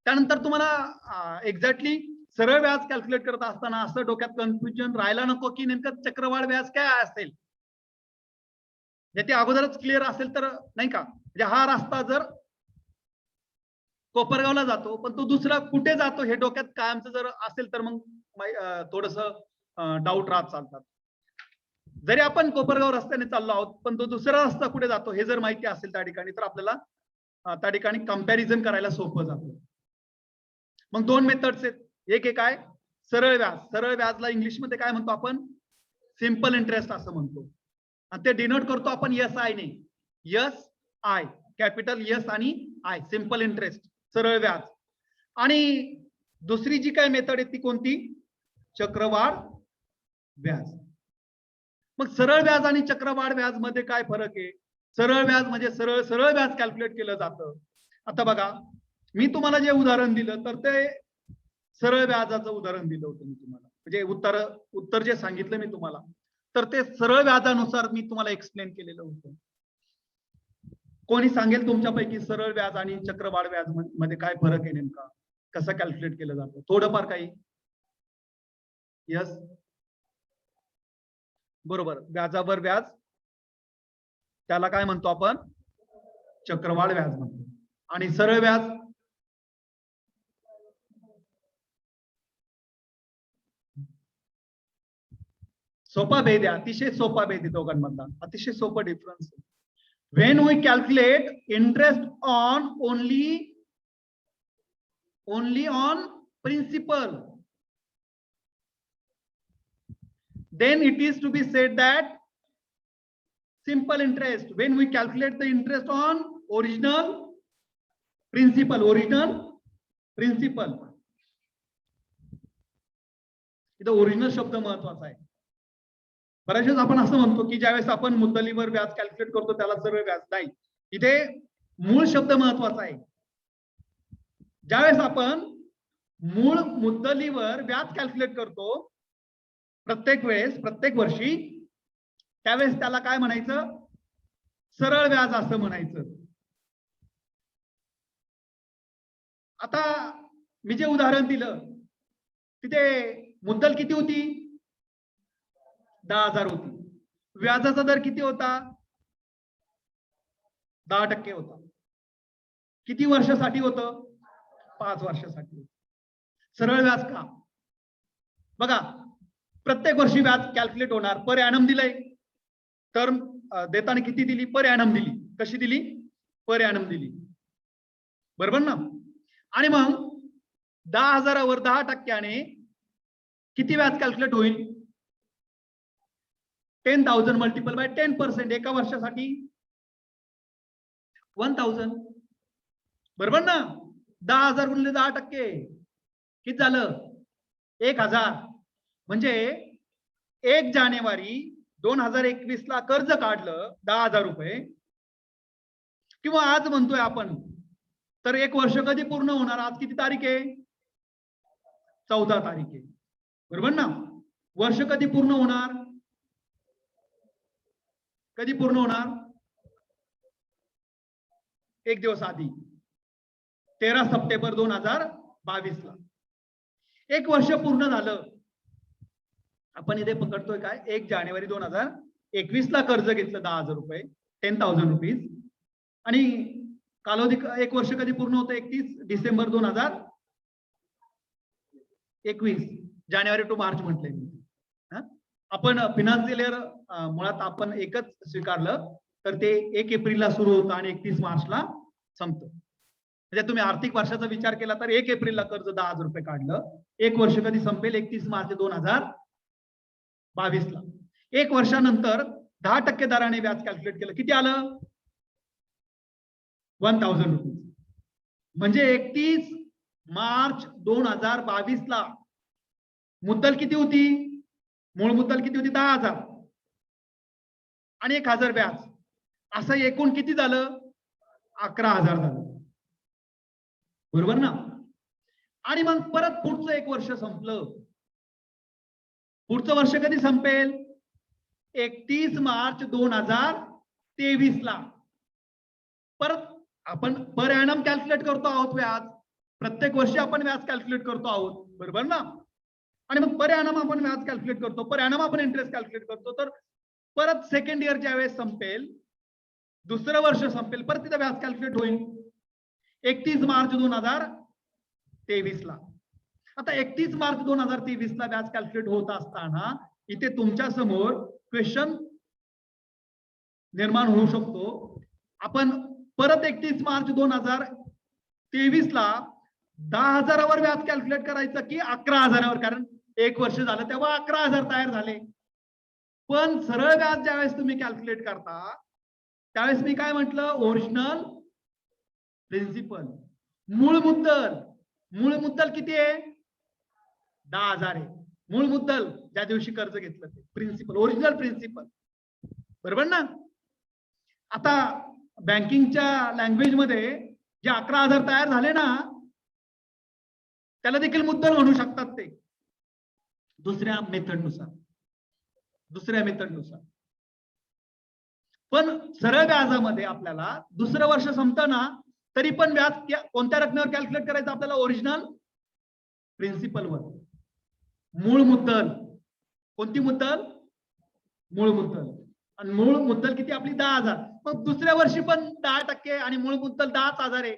त्यानंतर तुम्हाला एक्झॅक्टली सरळ व्याज कॅल्क्युलेट करत असताना असं डोक्यात कन्फ्युजन राहायला नको की नेमकं चक्रवाढ व्याज काय असेल. ते अगोदरच क्लिअर असेल तर नाही का, म्हणजे हा रस्ता जर कोपरगावला जातो पण तो दुसरा कुठे जातो हे डोक्यात कायमचं जर असेल तर मग थोडस डाऊट राहत चालतात. जरी आपण कोपरगाव रस्त्याने चाललो आहोत पण तो दुसरा रस्ता कुठे जातो हे जर माहिती असेल त्या ठिकाणी तर आपल्याला त्या ठिकाणी कंपॅरिझन करायला सोपं जातं. मग दोन मेथड्स आहेत. एक एक आहे सरळ व्याज. सरळ व्याजला इंग्लिशमध्ये काय म्हणतो आपण? सिंपल इंटरेस्ट असं म्हणतो. आणि ते डिनोट करतो आपण एस आय ने. एस आय, कॅपिटल एस आणि आय, सिंपल इंटरेस्ट, सरळ व्याज. आणि दुसरी जी काय मेथड आहे ती कोणती? चक्रवाढ व्याज. मग सरळ व्याज आणि चक्रवाढ व्याज मध्ये काय फरक आहे? सरळ व्याज म्हणजे सरळ सरळ व्याज कॅल्क्युलेट केलं जातं. आता बघा, मी तुम्हाला जे उदाहरण दिलं तर ते सरळ व्याजाचं उदाहरण दिलं होतं मी तुम्हाला, म्हणजे उत्तर जे सांगितलं मी तुम्हाला तर ते सरळ व्याजानुसार मी तुम्हाला एक्सप्लेन केलेलं होतं. कोणी सांगेल तुमच्यापैकी सरळ व्याज आणि चक्रवाढ व्याज मध्ये काय फरक आहे नेमका, कसं कॅल्क्युलेट केलं जातं? थोडंफार काही? यस, बरोबर, व्याजावर व्याज, त्याला काय म्हणतो आपण? चक्रवाढ व्याज म्हणतो. आणि सरळ व्याज सोपा भेद आहे, अतिशय सोपा भेद आहे दोघांमधला, अतिशय सोपं difference. when we calculate interest on only on principal, then it is to be said that simple interest. When we calculate the interest on original principal, इथं ओरिजिनल शब्द महत्वाचा आहे. बऱ्याच वेळेस आपण असं म्हणतो की ज्यावेळेस आपण मुद्दलीवर व्याज कॅल्क्युलेट करतो त्याला सरळ व्याज नाही, इथे मूळ शब्द महत्वाचा आहे. ज्यावेळेस आपण मूळ मुद्दलीवर व्याज कॅल्क्युलेट करतो प्रत्येक वेळेस, प्रत्येक वर्षी, त्यावेळेस त्याला काय म्हणायचं? सरळ व्याज असं म्हणायचं. आता मी जे उदाहरण दिलं तिथे मुद्दल किती होती? 10,000 होती. व्याजाचा दर किती होता? 10% होता. किती वर्षासाठी होतं? 5 वर्षासाठी. सरळ व्याज का? बघा, प्रत्येक वर्षी व्याज कॅल्क्युलेट होणार. पर ॲनम दिलंय, टर्म देताना किती दिली? पर ॲनम दिली. कशी दिली? पर ॲनम दिली. बरोबर ना? आणि मग 10,000वर 10% किती व्याज कॅल्क्युलेट होईल? 10,000 मल्टिपल बाय 10% एका वर्षासाठी 1,000. बरोबर ना? 10,000 गुणिले 10% किती झालं? 1,000. म्हणजे 1 जानेवारी 2021 ला कर्ज काढलं 10,000 रुपये, किंवा आज म्हणतोय आपण, तर 1 वर्ष कधी पूर्ण होणार? आज किती तारीख आहे? 14 तारीख आहे. बरोबर ना? वर्ष कधी पूर्ण होणार? कधी पूर्ण होणार? 1 दिवस आधी, 13 सप्टेंबर 2022 ला 1 वर्ष पूर्ण झालं. आपण इथे पकडतोय काय? 1 जानेवारी 2021 ला कर्ज घेतलं 10,000 रुपये, 10,000 रुपीज, आणि कालावधी 1 वर्ष कधी पूर्ण होतं? 31 डिसेंबर 2021. जानेवारी टू मार्च म्हटलंय मी. आपण फिनान्शियल इयर मुळात आपण एकच स्वीकारलं, तर ते 1 एप्रिलला सुरू होतं आणि 31 मार्चला संपतं. म्हणजे तुम्ही आर्थिक वर्षाचा विचार केला तर 1 एप्रिलला कर्ज 10,000 रुपये काढलं, 1 वर्ष कधी संपेल? 31 मार्च 2022 ला. 1 वर्षानंतर 10% दराने व्याज कॅल्क्युलेट केलं, किती आलं? 1,000 रुपीज. म्हणजे 31 मार्च 2022 ला मुद्दल किती होती? मूळ मुद्दल किती होती? 10,000 आणि 1,000 व्याज, असं एकूण किती झालं? 11,000 झालं. बरोबर ना? आणि मग परत पुढचं 1 वर्ष संपलं. पुढचं वर्ष कधी संपेल? 31 मार्च 2023 ला. परत आपण पर ॲनम कॅल्क्युलेट करतो आहोत व्याज, प्रत्येक वर्षी आपण व्याज कॅल्क्युलेट करतो आहोत. बरोबर ना? आणि मग पर ॲनम आपण व्याज कॅल्क्युलेट करतो, पर ॲनम आपण इंटरेस्ट कॅल्क्युलेट करतो. तर परत सेकंड इयर ज्या वेळेस संपेल, दुसरं वर्ष संपेल, परत तिथं व्याज कॅल्क्युलेट होईल 31 मार्च 2023 ला. आता 31 मार्च 2023 ला व्याज कॅल्क्युलेट होत असताना इथे तुमच्या समोर क्वेश्चन निर्माण होऊ शकतो. आपण परत 31 मार्च 2023 ला 10,000वर व्याज कॅल्क्युलेट करायचं की 11,000वर? कारण 1 वर्ष झालं तेव्हा 11,000 तयार झाले. पण सरळ व्याज ज्यावेळेस तुम्ही कॅल्क्युलेट करता त्यावेळेस मी काय म्हटलं? ओरिजिनल प्रिन्सिपल, मूळ मुद्दल. मूळ मुद्दल किती आहे? 10,000 आहे. मूळ मुद्दल ज्या दिवशी कर्ज घेतलं ते प्रिन्सिपल, ओरिजिनल प्रिन्सिपल. बरोबर ना? आता बँकिंगच्या लँग्वेज मध्ये जे 11,000 तयार झाले ना, त्याला देखील मुद्दल म्हणू शकतात ते, दुसऱ्या मेथडनुसार. पण सरळ व्याजामध्ये आपल्याला दुसरं वर्ष संपतं ना, तरी पण व्याज कोणत्या रकमेवर कॅल्क्युलेट करायचं आपल्याला? ओरिजिनल प्रिन्सिपलवर. मूळ मुद्दल. कोणती मुद्दल? मूळ मुद्दल. आणि मूळ मुद्दल किती आपली? 10,000. मग दुसऱ्या वर्षी पण 10% आणि मूळ मुद्दल 10,000 आहे.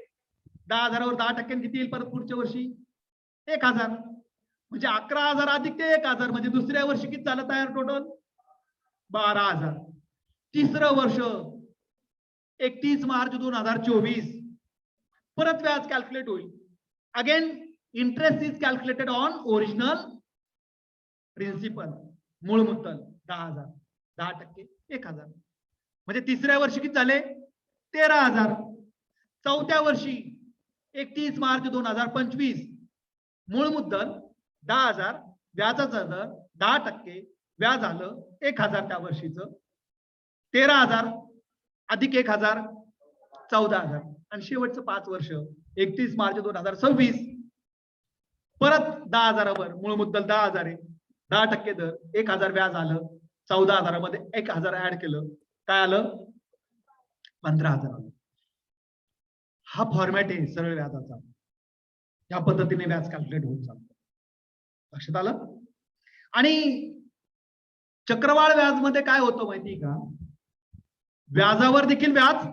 10,000वर 10% किती येईल परत पुढच्या वर्षी? 1,000. म्हणजे 11,000 अधिक ते 1,000, म्हणजे दुसऱ्या वर्षी किती झालं तयार टोटल? 12,000. तिसरं वर्ष 31 मार्च 2024 परत व्याज कॅल्क्युलेट होईल. Again interest is calculated on original principal. मूळ मुद्दल 10,000, 10% 1,000. म्हणजे तिसऱ्या वर्षी किती झाले? 13,000. चौथ्या वर्षी 31 मार्च 2025 मूळ मुद्दल 10,000, व्याजाचा दर 10%, व्याज आलं 1,000 त्या वर्षीचं. 13,000 अधिक 1,000 14,000. आणि शेवटचं 5 वर्ष 31 मार्च 2026 परत 10,000वर मूळ मुद्दल 10,000 आहे, 10% दर, 1,000 व्याज आलं. 14,000मध्ये 1,000 ऍड केलं, काय आलं? 15,000 आलं. हा फॉर्मॅट आहे सरळ व्याजाचा. या पद्धतीने व्याज कॅल्क्युलेट होत चालतं. लक्षात आलं? आणि चक्रवाढ व्याज मध्ये काय होतं माहिती का? व्याजावर देखील व्याज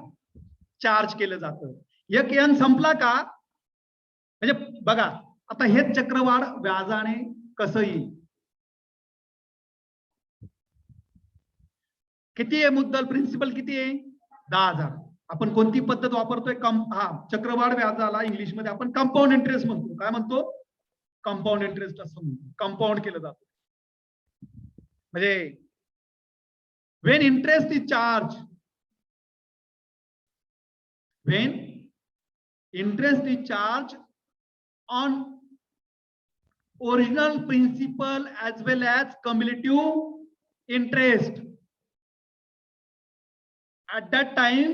चार्ज केलं जातं. एक एन संपला का, म्हणजे बघा आता हेच चक्रवाढ व्याजाने कसं येईल? किती आहे मुद्दल? प्रिन्सिपल किती आहे? 10,000. आपण कोणती पद्धत वापरतोय? चक्रवाढ व्याजाला इंग्लिशमध्ये आपण कंपाऊंड इंटरेस्ट म्हणतो. काय म्हणतो? कंपाऊंड इंटरेस्ट असं म्हणतो. कंपाऊंड केलं जातं. म्हणजे when interest is charged, when interest is charged on original principal as well as cumulative interest, at that time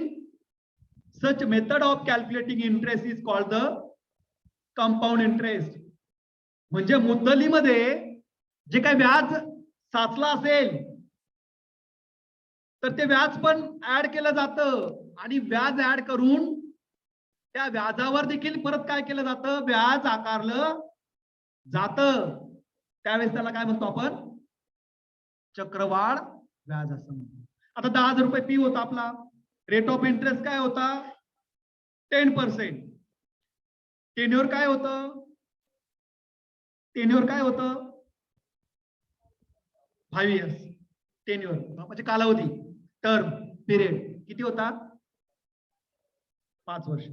such method of calculating interest is called the compound interest. म्हणजे मुद्दलीमध्ये जे काही व्याज साचला असेल तर ते व्याज पण ऍड केलं जातं आणि व्याज ऍड करून त्या व्याजावर देखील परत काय केलं जातं? व्याज आकारलं जातं. त्यावेळेस त्याला काय म्हणतो आपण? चक्रवाढ व्याज असं म्हणतो. आता 10,000 रुपये पी होता आपला. रेट ऑफ इंटरेस्ट काय होता? 10%. टेन्युअर काय होतं? टेन्युअर काय होतं? 5 इयर्स. टेन्युअर म्हणजे कालावधी, टर्म पिरियड किती होता? 5 वर्ष.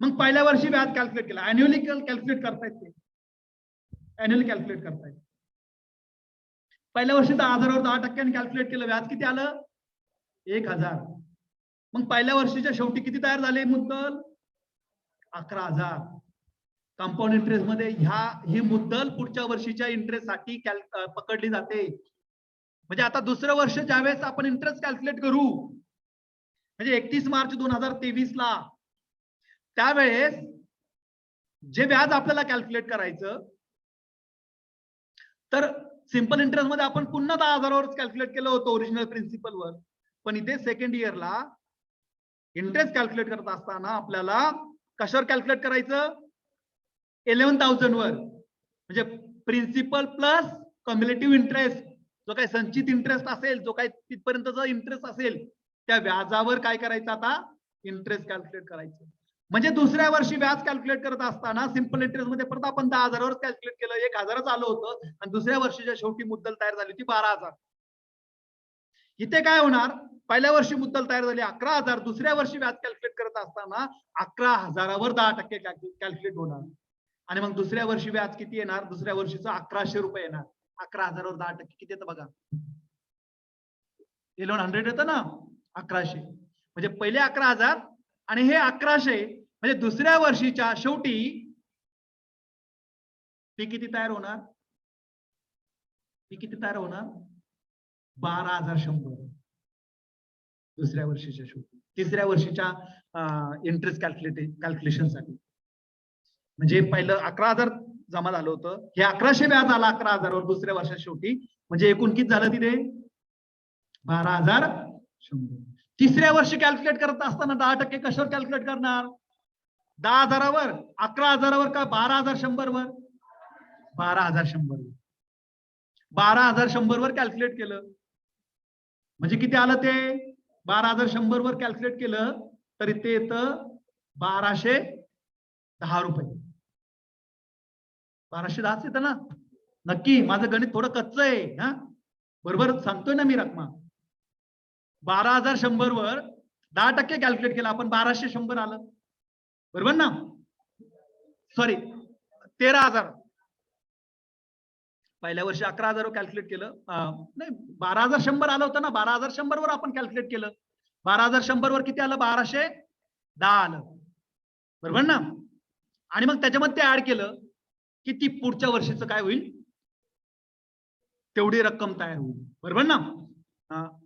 मग पहिल्या वर्षी व्याज कॅल्क्युलेट केला. अॅन्युअली कॅल्क्युलेट करतायत ते. अॅन्युअली कॅल्क्युलेट करतायत. पहिल्या वर्षी 10,000 वर 10% कॅल्क्युलेट केलं. व्याज किती आलं? 1,000. मग पहिल्या वर्षीच्या शेवटी किती तयार झाले मुद्दल? 11,000. कंपाऊंड इंटरेस्ट मध्ये ही मुद्दल पुढच्या वर्षीच्या इंटरेस्ट साठी पकडली जाते. म्हणजे आता दुसरं वर्ष ज्यावेळेस आपण इंटरेस्ट कॅल्क्युलेट करू, म्हणजे 31 मार्च 2023 ला, त्यावेळेस जे व्याज आपल्याला कॅल्क्युलेट करायचं, तर सिंपल इंटरेस्ट मध्ये आपण पुन्हा 10,000 वर कॅल्क्युलेट केलं होतं ओरिजिनल प्रिन्सिपल वर. पण इथे सेकंड इयरला इंटरेस्ट कॅल्क्युलेट करत असताना आपल्याला कशावर कॅल्क्युलेट करायचं? 11,000 वर. म्हणजे प्रिन्सिपल प्लस कम्युलेटिव्ह इंटरेस्ट, जो काही संचित इंटरेस्ट असेल, जो काही तिथपर्यंतचा इंटरेस्ट असेल, त्या व्याजावर काय करायचं? आता इंटरेस्ट कॅल्क्युलेट करायचं. म्हणजे दुसऱ्या वर्षी व्याज कॅल्क्युलेट करत असताना सिंपल इंटरेस्ट मध्ये परत आपण 10,000 वर कॅल्क्युलेट केलं, 1,000च आलं होतं आणि दुसऱ्या वर्षीच्या शेवटी मुद्दल तयार झाली होती 12,000. इथे काय होणार? पहिल्या वर्षी मुद्दल तयार झाली 11,000. दुसऱ्या वर्षी व्याज कॅल्क्युलेट करत असताना 11,000 वर 10% कॅल्क्युलेट होणार. आणि मग दुसऱ्या वर्षी व्याज किती येणार? दुसऱ्या वर्षीचं 1,100 रुपये येणार. 11,000 वर 10% किती येतं बघा? 1100 येतं ना. 1,100 म्हणजे पहिले 11,000 आणि हे 1,100. म्हणजे दुसऱ्या वर्षीच्या शेवटी ती किती तयार होणार? ती किती तयार होणार? 12,100 दुसऱ्या वर्षीच्या शेवटी. तिसऱ्या वर्षीच्या इंटरेस्ट कॅल्क्युलेशन साठी. म्हणजे पहिलं 11,000 जमा झालं होतं, हे 1,100 व्याज आला 11,000 वर दुसऱ्या वर्षाच्या शेवटी. म्हणजे एकूण किती झालं तिथे? 12,100. तिसऱ्या वर्षी कॅल्क्युलेट करत असताना 10% कशावर कॅल्क्युलेट करणार? 10,000 वर, 11,000 वर का 12,100 वर? 12,100 वर. 12,100 वर कॅल्क्युलेट केलं म्हणजे किती आलं ते? 12,100 वर कॅल्क्युलेट केलं तर इथे येतं 1,210 रुपये. 1,210 येतं ना? नक्की. माझं गणित थोडं कच्चं आहे. हा, बरोबर सांगतोय ना मी रकमा. 12,100 वर 10% कॅल्क्युलेट केलं आपण, 1,210 आलं. बरोबर ना? सॉरी, 13,000. पहिल्या वर्षी 11,000 कॅल्क्युलेट केलं. नाही, 12,100 आलं होतं ना. 12,100 वर आपण कॅल्क्युलेट केलं. 12,100 वर किती आलं? 1,210 आलं. बरोबर ना? आणि मग त्याच्यामध्ये ते ऍड केलं की ती पुढच्या वर्षीचं काय होईल? तेवढी रक्कम तयार होईल. बरोबर ना?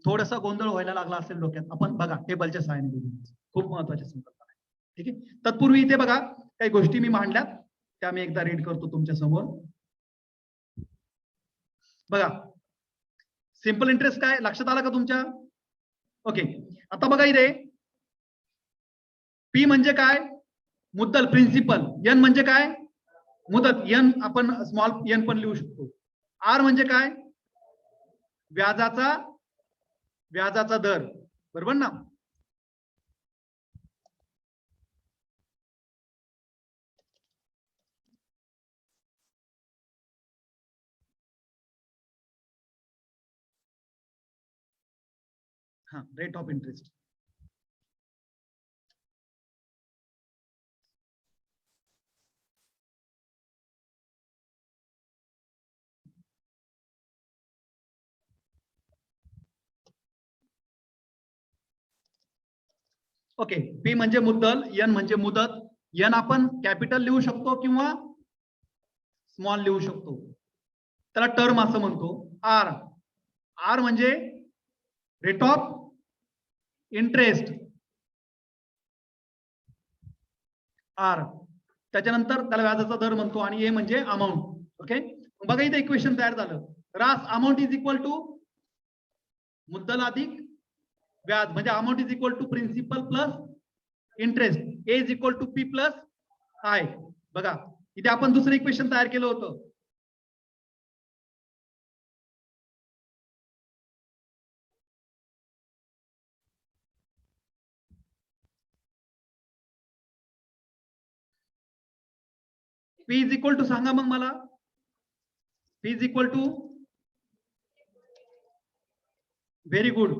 थोडासा गोंधळ व्हायला लागला असेल डोक्यात. आपण बघा टेबलच्या सहाय्याने बघू. खूप महत्वाची संकल्पना आहे. ठीक आहे. तत्पूर्वी इथे बघा काही गोष्टी मी मांडल्यात, त्या मी एकदा रीड करतो तुमच्या समोर. बघा, सिंपल इंटरेस्ट काय लक्षात आलं का तुमच्या? ओके. आता बघा इथे पी म्हणजे काय? मुद्दल, प्रिन्सिपल. एन म्हणजे काय? मुदत. एन आपण स्मॉल एन पण लिहू शकतो. आर म्हणजे काय? व्याजाचा दर. बरोबर ना? Rate of interest. Okay, P म्हणजे मुद्दल, एन म्हणजे मुदत. एन आपण कॅपिटल लिहू शकतो किंवा स्मॉल लिहू शकतो, त्याला टर्म असं म्हणतो. आर, आर म्हणजे रेट ऑफ इंटरेस्ट, आर. त्याच्यानंतर त्याला व्याजाचा दर म्हणतो आणि ए म्हणजे अमाऊंट. ओके, बघा इथे इक्वेशन तयार झालं. रास अमाऊंट इज इक्वल टू मुद्दल अधिक व्याज, म्हणजे amount is equal to principal plus interest. A is equal to P plus I. बघा इथे आपण दुसरं इक्वेशन तयार केलं होतं. पी इज इक्वल टू सांगा मग मला. P is equal to, very good,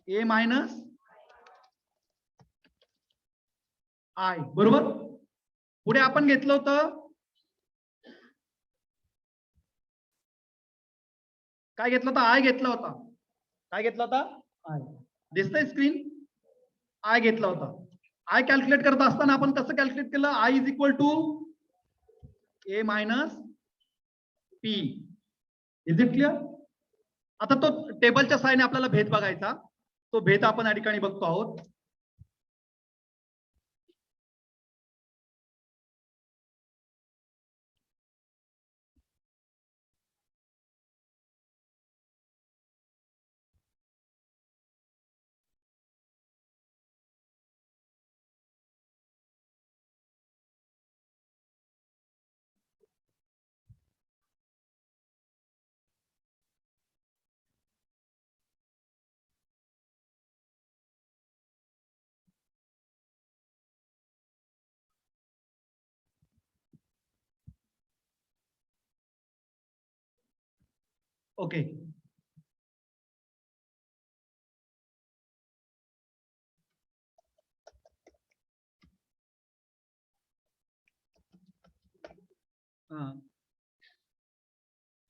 A minus I. बरोबर. पुढे आपण घेतलं होतं काय घेतलं होतं? आय घेतला होता. काय घेतला होता? आय. दिसतंय स्क्रीन? आय घेतला होता. आय कॅल्क्युलेट करत असताना आपण कसं कॅल्क्युलेट केलं? I is equal to A minus P. Is it clear? आता तो टेबलच्या साहाय्याने आपल्याला भेद बघायचा. तो भेद आपण या ठिकाणी बघतो आहोत. ओके,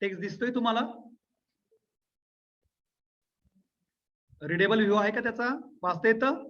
टेक्स्ट दिसतोय तुम्हाला? रीडेबल व्ह्यू आहे का त्याचा? वाचता येतं?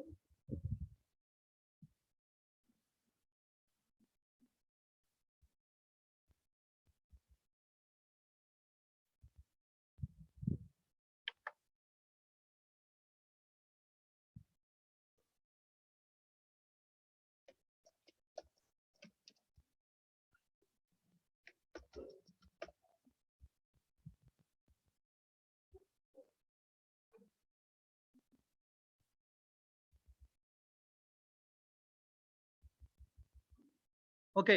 ओके,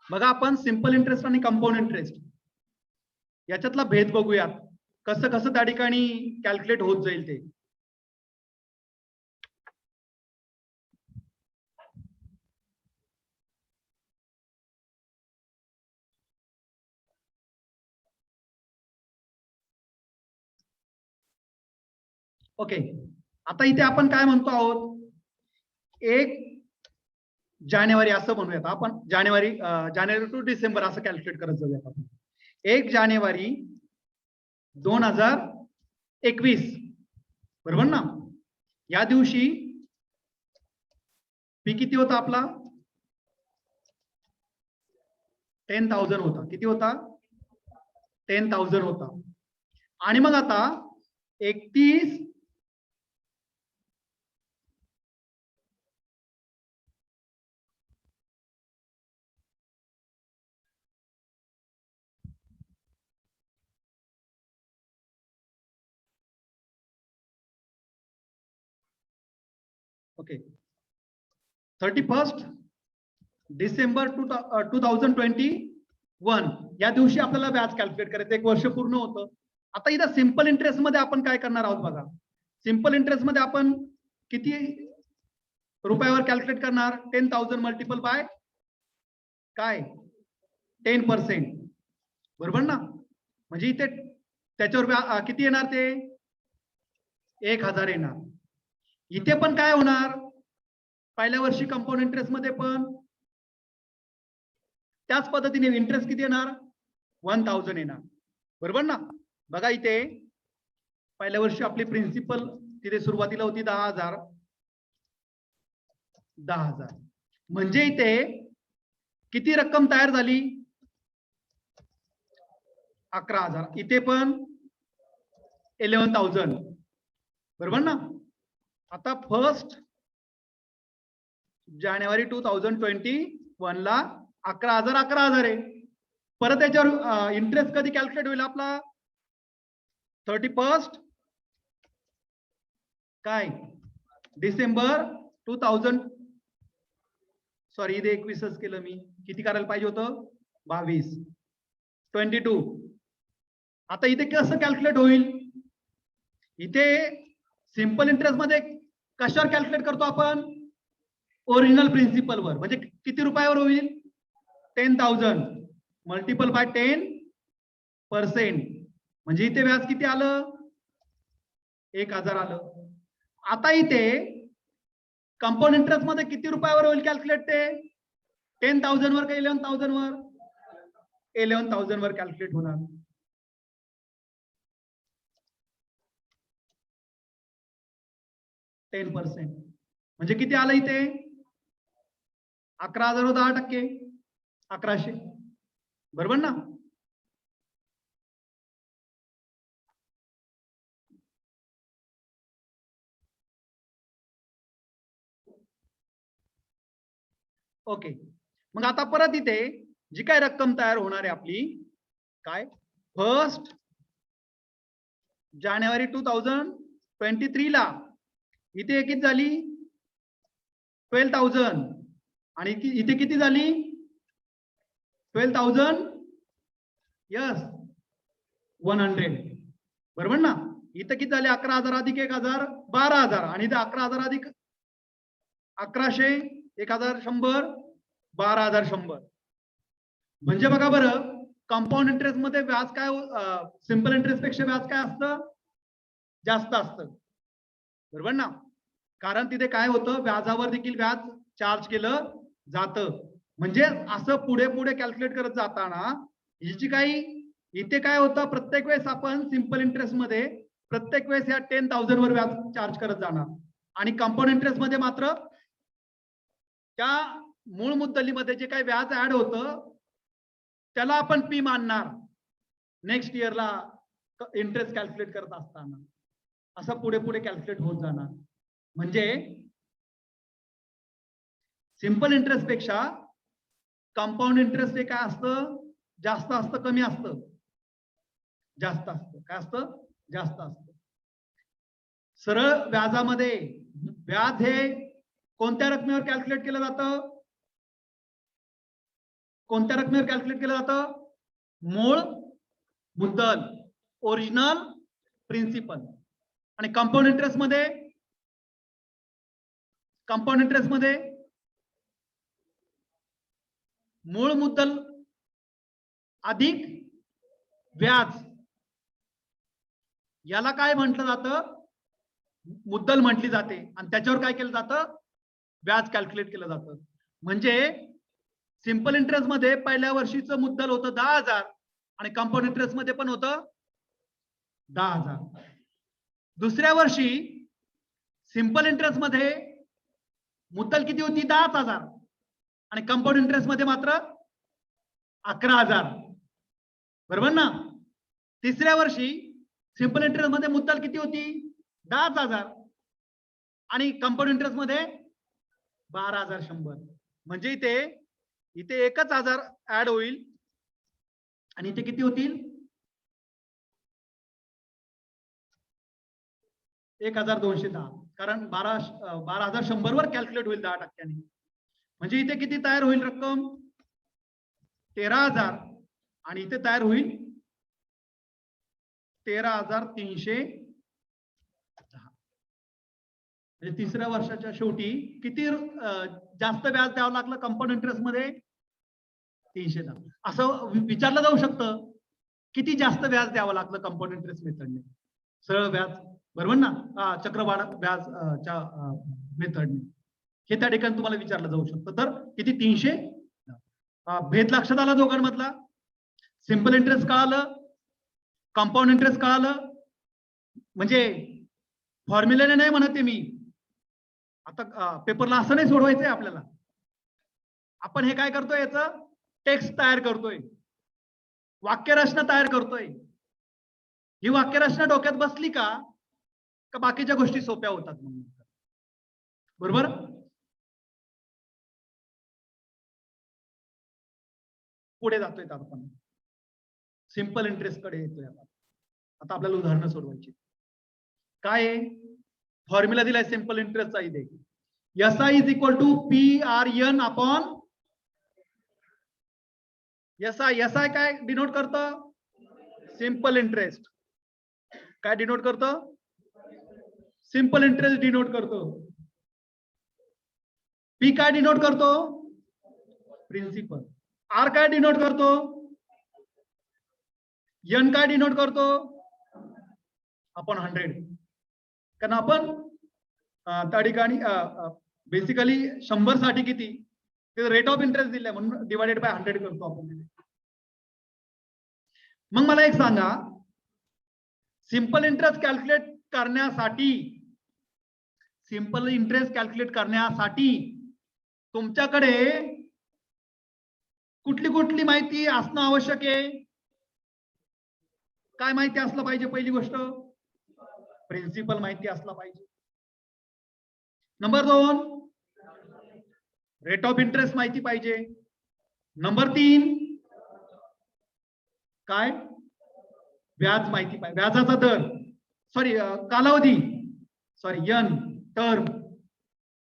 बघा आपण सिंपल इंटरेस्ट आणि कंपाऊंड इंटरेस्ट याच्यातला भेद बघूयात. कसं कसं त्या ठिकाणी कॅल्क्युलेट होत जाईल ते. ओके, आता इथे आपण काय म्हणतो आहोत? 1 जानेवारी असं म्हणूयात आपण. जानेवारी टू डिसेंबर असं कॅल्क्युलेट करत जाऊयात आपण. 1 जानेवारी 2021, बरोबर ना? या दिवशी पी किती होता आपला? 10,000 होता. किती होता? 10,000 होता. आणि मग आता 31 ओके 31 डिसेंबर 2021 या दिवशी आपल्याला व्याज कॅल्क्युलेट करायचं. 1 वर्ष पूर्ण होतं. आता इथं सिंपल इंटरेस्ट मध्ये आपण काय करणार आहोत बघा. सिंपल इंटरेस्ट मध्ये आपण किती रुपयावर कॅल्क्युलेट करणार? 10,000 मल्टिपल बाय काय? 10%, बरोबर ना? म्हणजे इथे त्याच्यावर किती येणार? ते 1,000 येणार. इथे पण काय होणार? पहिल्या वर्षी कंपाऊंड इंटरेस्ट मध्ये पण त्याच पद्धतीने इंटरेस्ट किती येणार? 1,000 येणार, बरोबर ना? बघा इथे पहिल्या वर्षी आपली प्रिन्सिपल तिथे सुरुवातीला होती 10,000. 10,000 म्हणजे इथे किती रक्कम तयार झाली? 11,000. इथे पण 11,000. बरोबर ना? आता 1 जानेवारी 2021 ला 11,000 11,000 आहे. परत त्याच्यावर इंटरेस्ट कधी कॅल्क्युलेट होईल आपला? 31 काय डिसेंबर 2000. सॉरी इथे 21च केलं मी. किती करायला पाहिजे होतं? 22. 22. आता इथे कसं कॅल्क्युलेट होईल? इथे सिंपल इंटरेस्ट मध्ये कशावर कॅल्क्युलेट करतो आपण? ओरिजिनल प्रिन्सिपल वर. म्हणजे किती रुपयावर होईल? 10,000 मल्टिपल बाय 10%. म्हणजे इथे व्याज किती आलं? 1,000 आलं. आता इथे कंपाऊंड इंटरेस्ट मध्ये किती रुपयावर होईल कॅल्क्युलेट? ते 10,000 वर का 11,000 वर? 11,000 वर कॅल्क्युलेट होणार. म्हणजे किती आलं इथे? 11,000 10%, 1100. बरोबर ना? ओके. मग आता परत इथे जी काय रक्कम तयार होणार आहे आपली, काय 1 जानेवारी 2023 ला इथे किती झाली? 12,000. आणि इथे किती झाली? 12,000 यस 100. बरोबर ना? इथे किती झाले? 11,000 अधिक 1,000 12,000. आणि इथे 11,000 अधिक 1100 1,100 12,100. म्हणजे बघा बरं, कंपाऊंड इंटरेस्ट मध्ये व्याज काय, सिंपल इंटरेस्ट पेक्षा व्याज काय असतं? जास्त असतं. बरोबर ना? कारण तिथे काय होतं, व्याजावर देखील व्याज चार्ज केलं जातं. म्हणजे असं पुढे पुढे कॅल्क्युलेट करत जाताना हिची काही इथे काय होतं, प्रत्येक वेळेस आपण सिंपल इंटरेस्ट मध्ये प्रत्येक वेळेस या 10,000 वर व्याज चार्ज करत जाणार. आणि कंपाऊंड इंटरेस्ट मध्ये मात्र त्या मूळ मुद्दलीमध्ये जे काही व्याज ऍड होतं त्याला आपण पी मानणार नेक्स्ट इयरला इंटरेस्ट कॅल्क्युलेट करत असताना. असं पुढे पुढे कॅल्क्युलेट होत जाणार. म्हणजे सिंपल इंटरेस्ट पेक्षा कंपाऊंड इंटरेस्ट हे काय असतं? जास्त असतं, कमी असतं? जास्त असतं. काय असतं? जास्त असतं. सरळ व्याजामध्ये व्याज हे कोणत्या रकमेवर कॅल्क्युलेट केलं जातं? कोणत्या रकमेवर कॅल्क्युलेट केलं जातं? मूळ मुद्दल, ओरिजिनल प्रिन्सिपल. आणि कंपाऊंड इंटरेस्ट मध्ये मूळ मुद्दल अधिक व्याज. याला काय म्हटलं जातं? मुद्दल म्हटली जाते. आणि त्याच्यावर काय केलं जातं? व्याज कॅल्क्युलेट केलं जातं. म्हणजे सिंपल इंटरेस्ट मध्ये पहिल्या वर्षीचं मुद्दल होतं 10,000 आणि कंपाऊंड इंटरेस्ट मध्ये पण होतं 10,000. दुसऱ्या वर्षी सिंपल इंटरेस्ट मध्ये मुद्दल किती होती? 10,000 आणि कंपाऊंड इंटरेस्ट मध्ये मात्र 11,000. बरोबर ना? तिसऱ्या वर्षी सिंपल इंटरेस्ट मध्ये मुद्दल किती होती? 10,000 आणि कंपाऊंड इंटरेस्ट मध्ये 12,100. म्हणजे इथे 1,000 ऍड होईल आणि इथे किती होतील? 1,210. कारण 12,100 वर कॅल्क्युलेट होईल 10%. म्हणजे इथे किती तयार होईल रक्कम? 13,000. आणि इथे तयार होईल 13,310. म्हणजे तिसऱ्या वर्षाच्या शेवटी किती जास्त व्याज द्यावं लागलं कंपाऊंड इंटरेस्ट मध्ये? 310. असं विचारलं जाऊ शकतं, किती जास्त व्याज द्यावं लागलं कंपाऊंड इंटरेस्ट मेथडने? सरळ व्याज. बरोबर ना? चक्रवाढ व्याजच्या मेथडने. हे त्या ठिकाणी तुम्हाला विचारलं जाऊ शकतं. तर किती? 300. भेद लक्षात आला दोघांमधला? सिंपल इंटरेस्ट कळालं, कंपाऊंड इंटरेस्ट कळालं. म्हणजे फॉर्म्युल्याने नाही म्हणते मी. आता पेपरला असं नाही सोडवायचंय आपल्याला. आपण हे काय करतोय, याचं टेक्स्ट तयार करतोय, वाक्यरचना तयार करतोय. ही वाक्यरचना डोक्यात बसली का बाकीच्या गोष्टी सोप्या होतात मग. बरोबर. पुढे जातोय आपण, सिंपल इंटरेस्ट कडे येतोय. आता आपल्याला उदाहरणं सोडवायची. काय आहे फॉर्म्युला दिलाय सिंपल इंटरेस्टचा इथे. SI is equal to PRN upon SI काय डिनोट करतं, सिंपल इंटरेस्ट. काय डिनोट करतं, सिंपल इंटरेस्ट डिनोट करतो. P काय डिनोट करतो, प्रिन्सिपल. R काय डिनोट करतो, N काय डिनोट करतो, अपॉन 100. कारण आपण त्या ठिकाणी बेसिकली 100 साठी किती रेट ऑफ इंटरेस्ट दिलाय म्हणून डिवाइडेड बाय 100 करतो आपण. मग मला एक सांगा, सिंपल इंटरेस्ट कॅल्क्युलेट करण्यासाठी, सिंपल इंटरेस्ट कॅल्क्युलेट करण्यासाठी तुमच्याकडे कुठली कुठली माहिती असणं आवश्यक आहे. काय माहिती असलं पाहिजे, पहिली गोष्ट प्रिन्सिपल माहिती असला पाहिजे. नंबर 2 रेट ऑफ इंटरेस्ट माहिती पाहिजे. नंबर 3 काय, व्याज माहिती पाहिजे, व्याजाचा दर, सॉरी कालावधी, सॉरी N टर्म.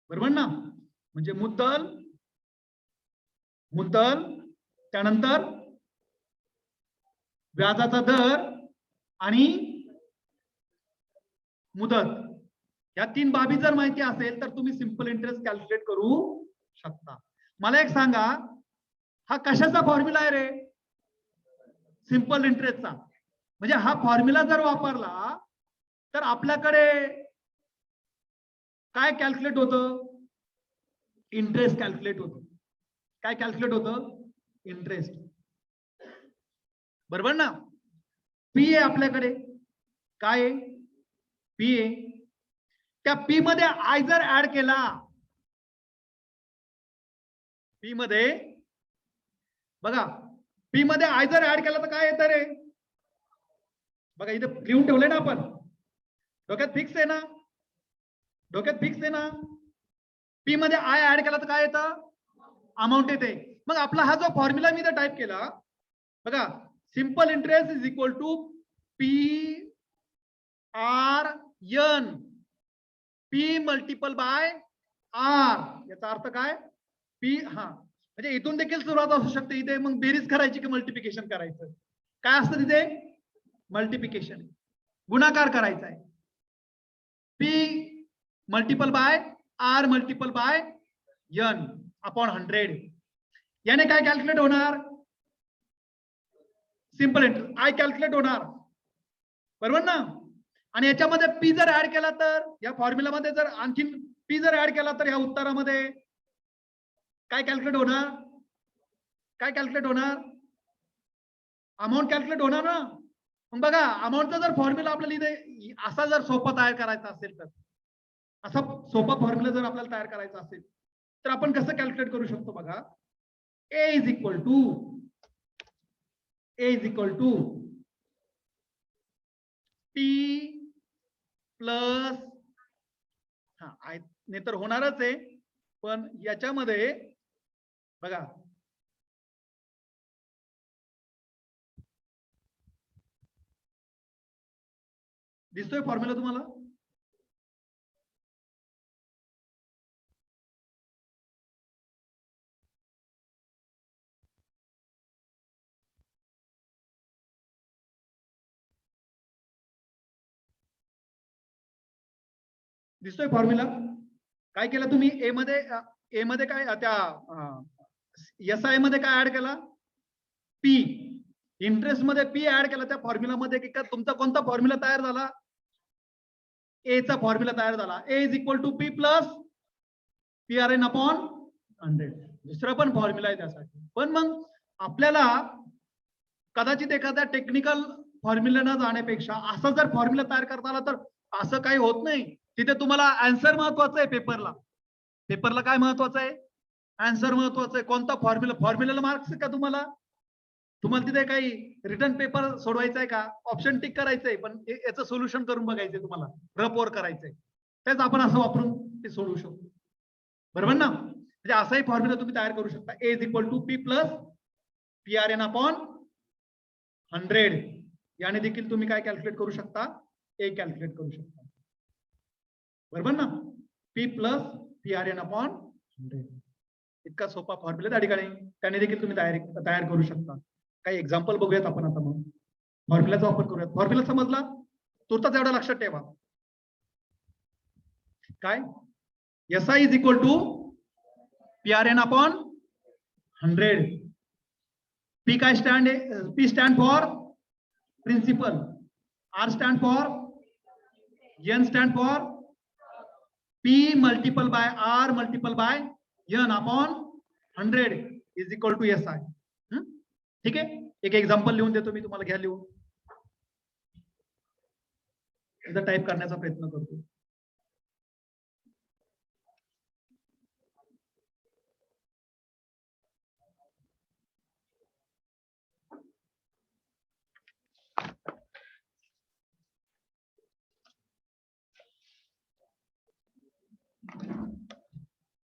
बरोबर ना. म्हणजे मुद्दल, त्यानंतर व्याजाचा दर आणि मुदत. या 3 बाबी जर माहिती असेल तर तुम्ही सिंपल इंटरेस्ट कॅल्क्युलेट करू शकता. मला एक सांगा, हा कशाचा फॉर्म्युला आहे रे, सिंपल इंटरेस्टचा. म्हणजे हा फॉर्म्युला जर वापरला तर आपल्याकडे काय कॅल्क्युलेट होतं, इंटरेस्ट कॅल्क्युलेट होतं. काय कॅल्क्युलेट होतं, इंटरेस्ट. बरोबर ना. P आहे आपल्याकडे, काय आहे, P आहे. त्या P मध्ये I जर ऍड केला, P मध्ये बघा, P मध्ये I जर ऍड केला तर काय येतं रे, बघा इथे लिहून ठेवलंय ना आपण, डोक्यात फिक्स आहे ना, डोक्यात फिक्स आहे ना. P मध्ये I ऍड केला तर काय येतं, अमाऊंट येते. मग आपला हा जो फॉर्म्युला मी टाइप केला बघा, simple interest is equal to PRN, P multiple by R. याचा अर्थ काय, P हा म्हणजे इथून देखील सुरुवात असू शकते. इथे मग बेरीज करायची की मल्टिप्लिकेशन करायचं, काय असतं तिथे, मल्टिप्लिकेशन, गुणाकार करायचा आहे. P multiple by R multiple by N upon 100. याने काय कॅल्क्युलेट होणार, सिंपल इंटरेस्ट I कॅल्क्युलेट होणार. बरोबर ना. आणि याच्यामध्ये P जर ऍड केला तर, या फॉर्म्युलामध्ये जर आणखीन P जर ऍड केला तर या उत्तरामध्ये काय कॅल्क्युलेट होणार, काय कॅल्क्युलेट होणार, अमाऊंट कॅल्क्युलेट होणार ना. मग बघा, अमाऊंटचा जर फॉर्म्युला आपल्याला इथे असा जर सोपा तयार करायचा असेल तर, असा सोपा फॉर्म्युला जर आपल्याला तयार करायचा असेल तर आपण कसं कॅल्क्युलेट करू शकतो बघा. A is equal to T plus, हा नाही तर होणारच आहे, पण याच्यामध्ये बघा दिसतोय फॉर्म्युला तुम्हाला, दिसतोय फॉर्म्युला. काय केलं तुम्ही, ए मध्ये काय, त्या SI मध्ये काय ऍड केला, P. इंटरेस्ट मध्ये P ऍड केला त्या फॉर्म्युला मध्ये. तुमचा कोणता फॉर्म्युला तयार झाला, ए चा फॉर्म्युला तयार झाला. A is equal to P plus PRN upon 100. दुसरा पण फॉर्म्युला आहे त्यासाठी. पण मग आपल्याला कदाचित एखाद्या टेक्निकल फॉर्म्युला न जाण्यापेक्षा असा जर फॉर्म्युला तयार करता आला तर असं काही होत नाही. तिथे तुम्हाला आन्सर महत्वाचं आहे. पेपरला काय महत्वाचं आहे? आन्सर महत्वाचं आहे. कोणता फॉर्म्युला मार्क्स आहे का तुम्हाला? तुम्हाला तिथे काही रिटर्न पेपर सोडवायचा आहे का? ऑप्शन टिक करायचंय, पण याचं सोल्युशन करून बघायचंय तुम्हाला, रफ करायचंय. तेच आपण असं वापरून ते सोडवू शकतो. बरोबर ना? म्हणजे असाही फॉर्म्युला तुम्ही तयार करू शकता. A is equal to P plus PRN upon 100. याने देखील तुम्ही काय कॅल्क्युलेट करू शकता? ए कॅल्क्युलेट करू शकता. बरोबर ना? P plus PRN upon 100. इतका सोपा फॉर्म्युला त्या ठिकाणी त्याने देखील तुम्ही तयार करू शकता. काही एक्झाम्पल बघूयात आपण आता. मग फॉर्म्युलाचा वापर करूयात. फॉर्म्युला समजला? तुर्ताच एवढा लक्षात ठेवा. काय? SI is equal to PRN upon 100. P काय स्टँड आहे? P stand for principal, R stand for, N stand for P multiple by R multiple by N upon 100 is equal to SI. ठीक आहे. एक एक्झाम्पल लिहून देतो मी तुम्हाला, घ्या लिहून. एकदा टाईप करण्याचा प्रयत्न करतो.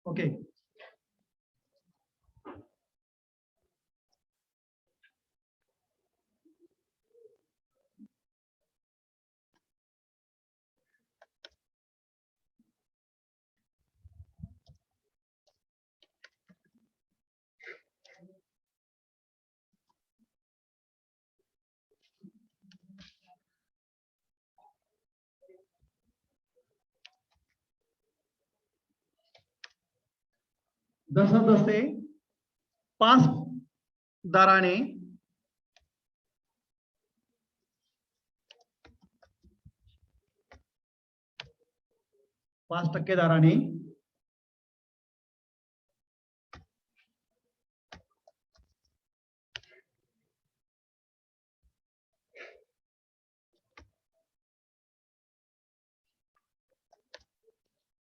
ओके. जसे 5 दराने पाच टक्के दराने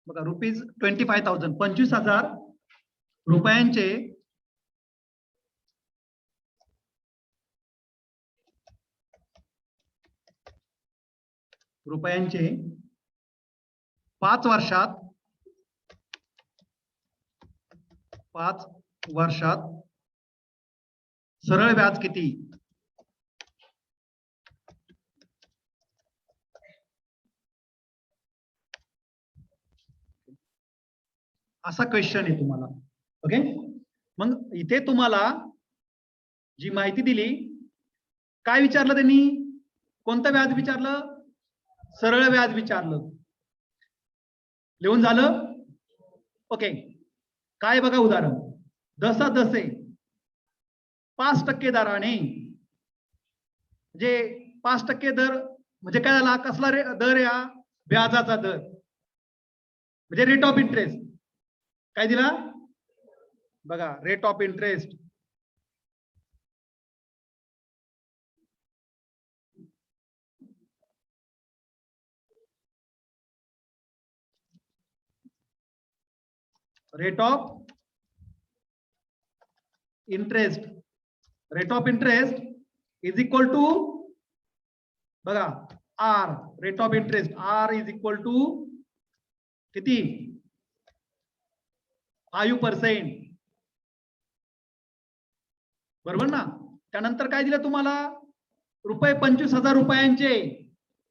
बघा ₹25,000 25,000 रुपयांचे रुपयांचे 5 वर्षात सरळ व्याज किती? असा क्वेश्चन आहे तुम्हाला. ओके. मग इथे तुम्हाला जी माहिती दिली, काय विचारलं त्यांनी? कोणतं व्याज विचारलं? सरळ व्याज विचारलं. लिहून झालं? ओके. काय बघा उदाहरण. जसे 5% दराने, म्हणजे 5% दर म्हणजे काय झाला? कसला दर? या व्याजाचा दर, म्हणजे रेट ऑफ इंटरेस्ट. काय दिला बघा? Rate of interest. Rate of interest is equal to बघा R. Rate of interest R is equal to किती? 5%. बरोबर ना? त्यानंतर काय दिलं तुम्हाला? ₹25,000 रुपयांचे,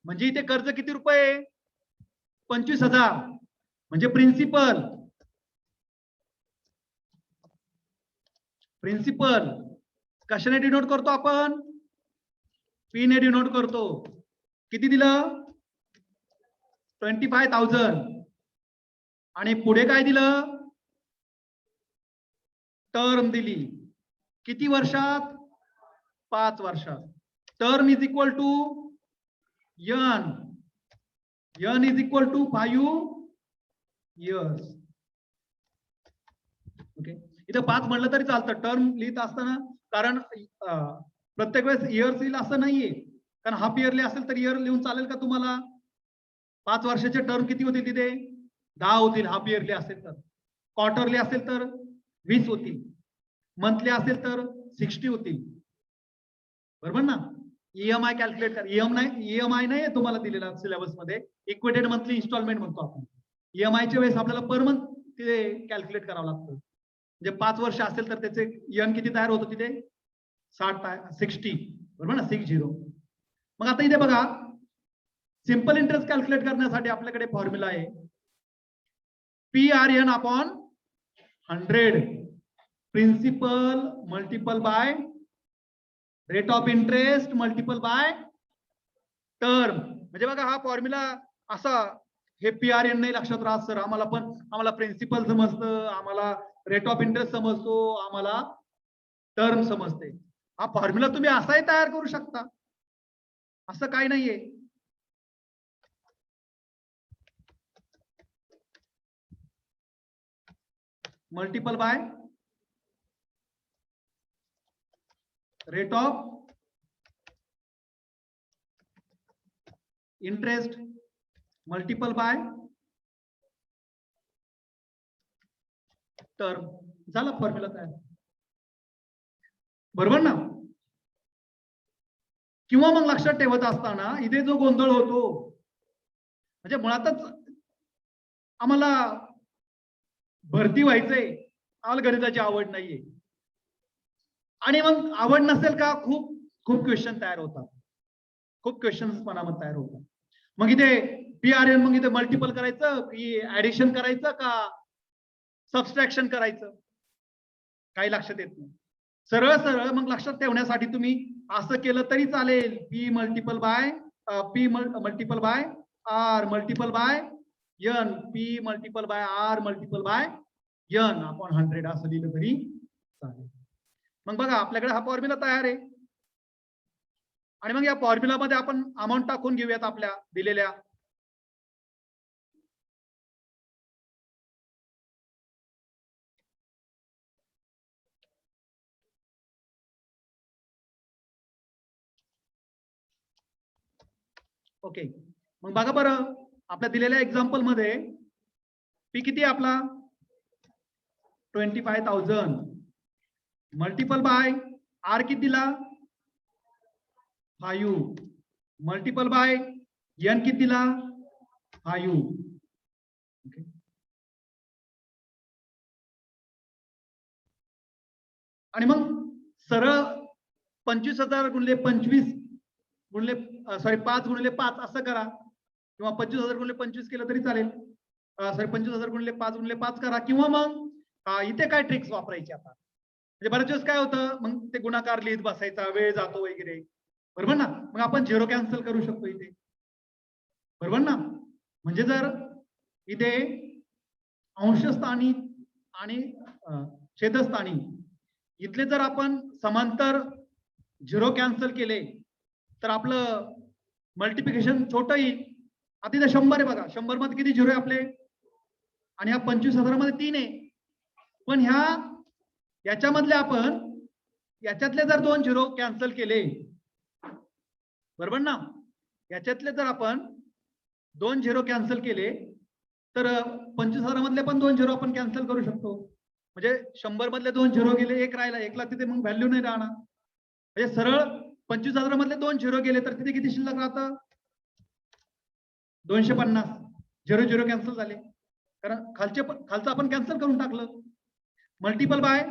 म्हणजे इथे कर्ज किती रुपये? 25,000. म्हणजे प्रिन्सिपल कशाने डिनोट करतो आपण? P ने डिनोट करतो. किती दिलं? 25,000. आणि पुढे काय दिलं? टर्म दिली. किती वर्षात? 5 वर्षात. Term is equal to N is equal to 5 years. Okay. इथं 5 म्हणलं तरी चालतं टर्म लिहित असताना, कारण प्रत्येक वेळेस इयर्स येईल असं नाहीये. कारण हाफ इयरली असेल तर इयर लिहून चालेल का तुम्हाला? 5 वर्षाचे टर्म किती होतील तिथे? 10 होतील हाफ इयरली असेल तर. क्वार्टरली असेल तर 20 होतील. मंथली असेल तर 60 होतील. बरोबर ना? ईएमआय कॅल्क्युलेट कर. ईएमआय नाही तुम्हाला दिलेला सिलेबस मध्ये, इक्वेटेड मंथली इन्स्टॉलमेंट म्हणतो आपण. ईएमआयच्या वेळेस आपल्याला पर मंथ ते कॅल्क्युलेट करावं लागतं. म्हणजे 5 वर्ष असेल तर त्याचे ईएम किती तयार होतो तिथे? 60. बरोबर ना? 60. मग आता इथे बघा, सिंपल इंटरेस्ट कॅल्क्युलेट करण्यासाठी आपल्याकडे फॉर्म्युला आहे PRN upon 100. Principal multiple by rate of interest multiple by term. म्हणजे बघा हा फॉर्म्युला असा, हे PRN नाही लक्षात राहत सर आम्हाला प्रिन्सिपल समजतं, आम्हाला रेट ऑफ इंटरेस्ट समजतो, आम्हाला टर्म समजते. हा फॉर्म्युला तुम्ही असाही तयार करू शकता, असं काही नाहीये. Multiple by rate of interest multiple by term. झाला फॉर्म्युला तयार. बरोबर ना? किंवा मग लक्षात ठेवत असताना इथे जो गोंधळ होतो, म्हणजे मुळातच आम्हाला भरती व्हायचंय, आम्हाला गणिताची आवड नाहीये, आणि मग आवड नसेल का खूप खूप क्वेश्चन तयार होतात, खूप क्वेश्चन्स मनामध्ये तयार होतात. मग इथे PRN मग इथे मल्टिपल करायचं की ऍडिशन करायचं का सबस्ट्रॅक्शन करायचं, काही लक्षात येत नाही. सरळ सरळ मग लक्षात ठेवण्यासाठी तुम्ही असं केलं तरी चालेल. P multiple by R multiple by N, P multiple by R multiple by N upon 100 असं लिहिलं तरी चालेल. मग बघा आपल्याकडे हा फॉर्म्युला तयार आहे, आणि मग या फॉर्म्युला मध्ये आपण अमाऊंट टाकून घेऊयात आपल्या दिलेल्या. ओके, मग बघा बरं आपल्या दिलेल्या एक्झाम्पल मध्ये पी किती आहे आपला? 25,000 मल्टिपल बाय आर किती दिला? 5 मल्टिपल बाय एन किती दिला? 5. ओके, आणि मग सरळ 25,000 गुणिले 25 गुणिले 5 गुणिले 5 असं करा, किंवा 25,000 गुणिले 25 केलं तरी चालेल. 25,000 गुणिले 5 गुणिले 5 करा, किंवा मग इथे काय ट्रिक्स वापरायची आता, म्हणजे बऱ्याच वेळेस काय होतं, मग ते गुणाकार लिहित बसायचा, वेळ जातो वगैरे. बरोबर ना? मग आपण 0 कॅन्सल करू शकतो इथे. बरोबर ना? म्हणजे जर इथे अंशस्थानी आणि छेदस्थानी इथले जर आपण समांतर 0 कॅन्सल केले तर आपलं मल्टिप्लिकेशन छोटं येईल. आता इथे 100 आहे बघा, 100 मध्ये किती 0 आहे आपले, आणि ह्या 25,000 मध्ये 3 आहे. पण याच्यामधले आपण याच्यातले जर 2 0 कॅन्सल केले, बरोबर ना, याच्यातले जर आपण 2 0 कॅन्सल केले तर 25,000 मधले पण 2 0 आपण कॅन्सल करू शकतो. म्हणजे 100 मधले 2 0 गेले, एक राहिला, एकला तिथे मग व्हॅल्यू नाही राहणार. म्हणजे सरळ 25,000 मधले 2 0 गेले तर तिथे किती शिल्लक राहतं? 250. 0 0 कॅन्सल झाले, कारण खालचं आपण कॅन्सल करून टाकलं. मल्टिपल बाय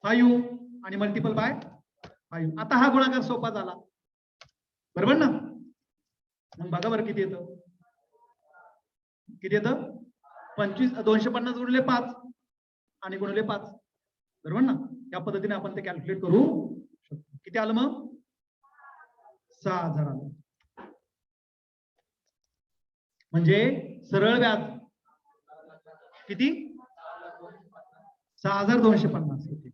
5 आणि मल्टिपल बाय 5. आता हा गुणाकार सोपा झाला. बरोबर ना? मग बघा बरं किती येतं, किती येतं? 250 गुणिले 5 आणि गुणिले 5. बरोबर ना? या पद्धतीने आपण ते कॅल्क्युलेट करू शकतो. किती आलं मग? 6,000 आलं. म्हणजे सरळ व्याज किती? 6,250 होते.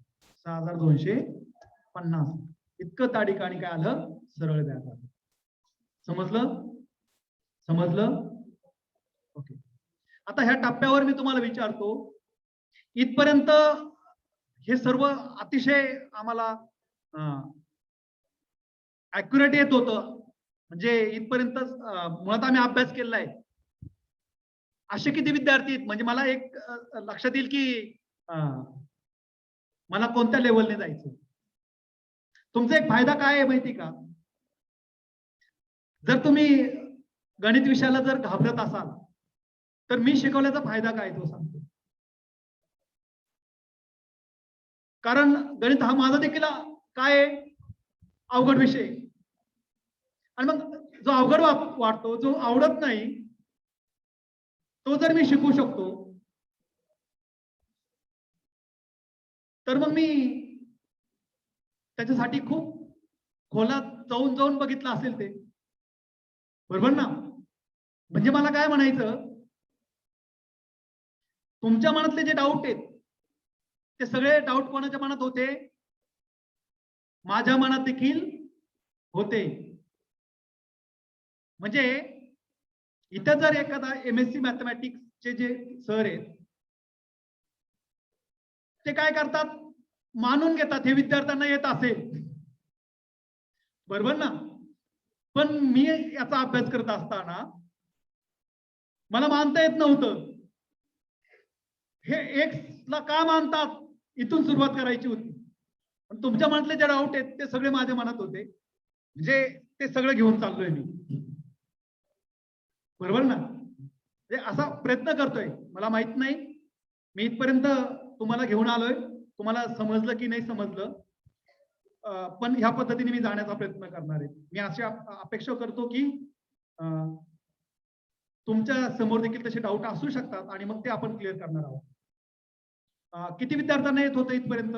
6,250 इतकं त्या ठिकाणी काय आलं? सरळ व्याज आलं. समजलं? ओके. आता ह्या टप्प्यावर मी तुम्हाला विचारतो, इथपर्यंत हे सर्व अतिशय आम्हाला ऍक्युरेट येत होतं. म्हणजे इथपर्यंत मुळात आम्ही अभ्यास केलेला आहे. असे किती विद्यार्थी आहेत म्हणजे मला एक लक्षात येईल की मला कोणत्या लेवलने जायचं. तुमचा एक फायदा काय आहे माहिती का? जर तुम्ही गणित विषयाला जर घाबरत असाल तर मी शिकवल्याचा फायदा काय तो सांगतो. कारण गणित हा माझा देखील काय अवघड विषय, आणि मग जो अवघड वाटतो, जो आवडत नाही, तो जर मी शिकू शकतो तर मग मी त्याच्यासाठी खूप खोलात जाऊन जाऊन बघितलं असेल ते, बरोबर ना? म्हणजे मला काय म्हणायचं, तुमच्या मनातले जे डाऊट आहेत ते सगळे डाऊट कोणाच्या मनात होते? माझ्या मनात देखील होते. म्हणजे इथं जर एखादा MSc मॅथमॅटिक्सचे जे सर आहेत ते काय करतात, मानून घेतात हे विद्यार्थ्यांना येत असेल, बरोबर ना? पण मी याचा अभ्यास करत असताना मला मानता येत नव्हतं. हे एक्स ला का मानतात इथून सुरुवात करायची होती. पण तुमच्या मनातले जे डाऊट आहेत ते सगळे माझ्या मनात होते, म्हणजे ते सगळं घेऊन चाललोय मी, बरोबर ना? म्हणजे असा प्रयत्न करतोय. मला माहित नाही मी इथपर्यंत तुम्हाला घेऊन आलोय, तुम्हाला समजलं की नाही समजलं, पण ह्या पद्धतीने मी जाण्याचा प्रयत्न करणार आहे. मी अशी अपेक्षा करतो की तुमच्या समोर देखील तसे डाऊट असू शकतात आणि मग ते आपण क्लिअर करणार आहोत. किती विद्यार्थ्यांना येत होतं इथपर्यंत?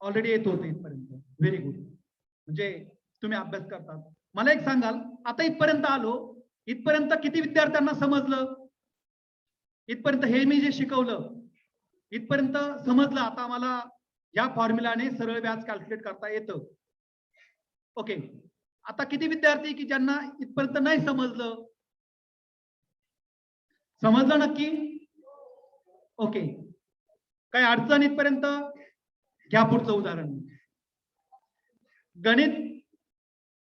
ऑलरेडी येत होतं इथपर्यंत. Very good. म्हणजे तुम्ही अभ्यास करतात. मला एक सांगाल, आता इथपर्यंत आलो, इथपर्यंत किती विद्यार्थ्यांना समजलं? इथपर्यंत हे मी जे शिकवलं इथपर्यंत समजलं. आता मला या फॉर्म्युलाने सरळ व्याज कॅल्क्युलेट करता येतं. ओके. आता किती विद्यार्थी की ज्यांना इथपर्यंत नाही समजलं? समजलं नक्की? ओके. काही अडचण इथपर्यंत? घ्या पुढचं उदाहरण. गणित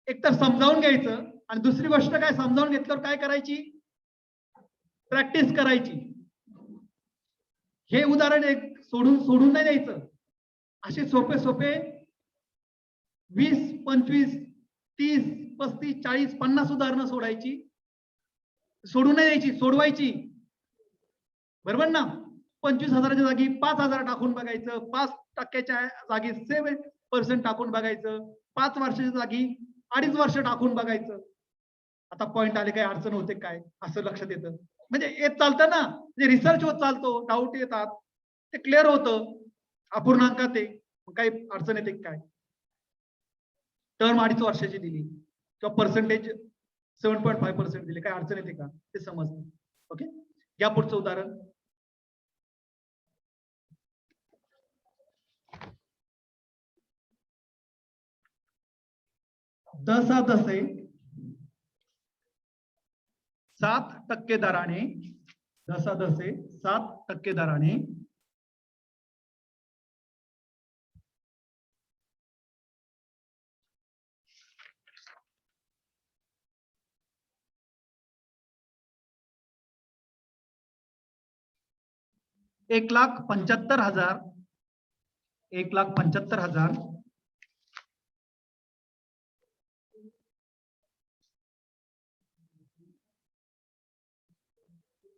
एकतर समजावून घ्यायचं आणि दुसरी गोष्ट काय, समजावून घेतल्यावर काय करायची? प्रॅक्टिस करायची. हे उदाहरण एक सोडून नाही द्यायचं. असे सोपे सोपे 20, 25, 30, 35, 40, 50 उदाहरणं सोडून नाही द्यायची, सोडवायची, बरोबर ना? 25,000च्या जागी 5,000 टाकून बघायचं, 5% जागी 7% टाकून बघायचं, 5 वर्षाच्या जागी 2.5 वर्ष टाकून बघायचं. आता पॉइंट आले, काही अडचण होते काय असं लक्षात येतं. म्हणजे येत चालतं ना, म्हणजे रिसर्च होत चालतो, डाऊट येतात, ते क्लिअर होतं. अपूर्णांकात आहे, काही अडचण येते काय? टर्म 2.5 वर्षाची दिली किंवा पर्सेंटेज 7.5% दिले, काय अडचण येते का? ते समजतं. ओके, घ्या पुढचं उदाहरण. दसे 7% दराने, दसे 7% दराने ₹1,75,000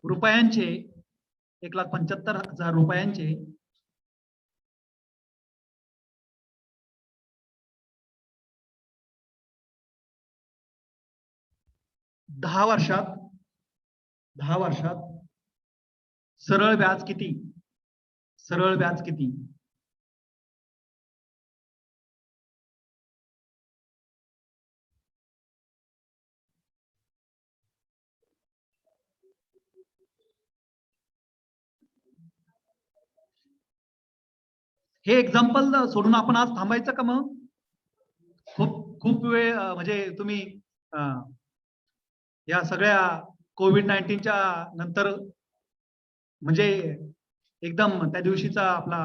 रुपयांचे, 1,75,000 रुपयांचे 10 वर्षात सरळ व्याज किती? सरळ व्याज किती? हे एक्झाम्पल सोडून आपण आज थांबायचं का? मग खूप वेळ म्हणजे तुम्ही या सगळ्या कोविड-19च्या नंतर म्हणजे एकदम त्या दिवशीचा आपला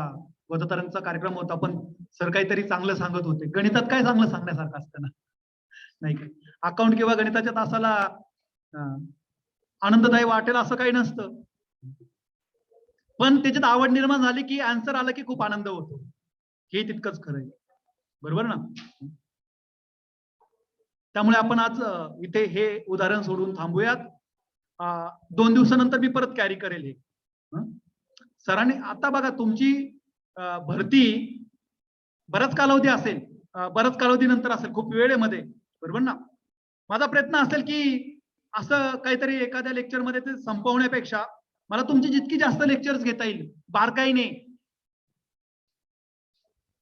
पदतरांचा कार्यक्रम होता, पण सर काहीतरी चांगलं सांगत होते. गणितात काय चांगलं सांगण्यासारखं असतं ना? नाही काय. अकाउंट किंवा गणिताच्या तासाला आनंददायी वाटेल असं काही नसतं, पण त्याच्यात आवड निर्माण झाली की आन्सर आलं की खूप आनंद होतो, हे तितकंच खरं आहे. बरोबर ना? त्यामुळे आपण आज इथे हे उदाहरण सोडून थांबूयात. 2 दिवसानंतर मी परत कॅरी करेल हे. सरांनी आता बघा तुमची भरती बराच कालावधी असेल, बराच कालावधी नंतर असेल, खूप वेळेमध्ये, बरोबर ना? माझा प्रयत्न असेल की असं काहीतरी एखाद्या लेक्चर मध्ये ते संपवण्यापेक्षा मला तुमची जितकी जास्त लेक्चर्स घेता येईल बारकाईने,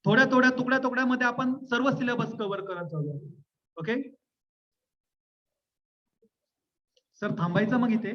थोड्या थोड्या तुकड्या तुकड्यामध्ये आपण सर्व सिलेबस कव्हर करत जाऊया. ओके सर, थांबायचं मग इथे.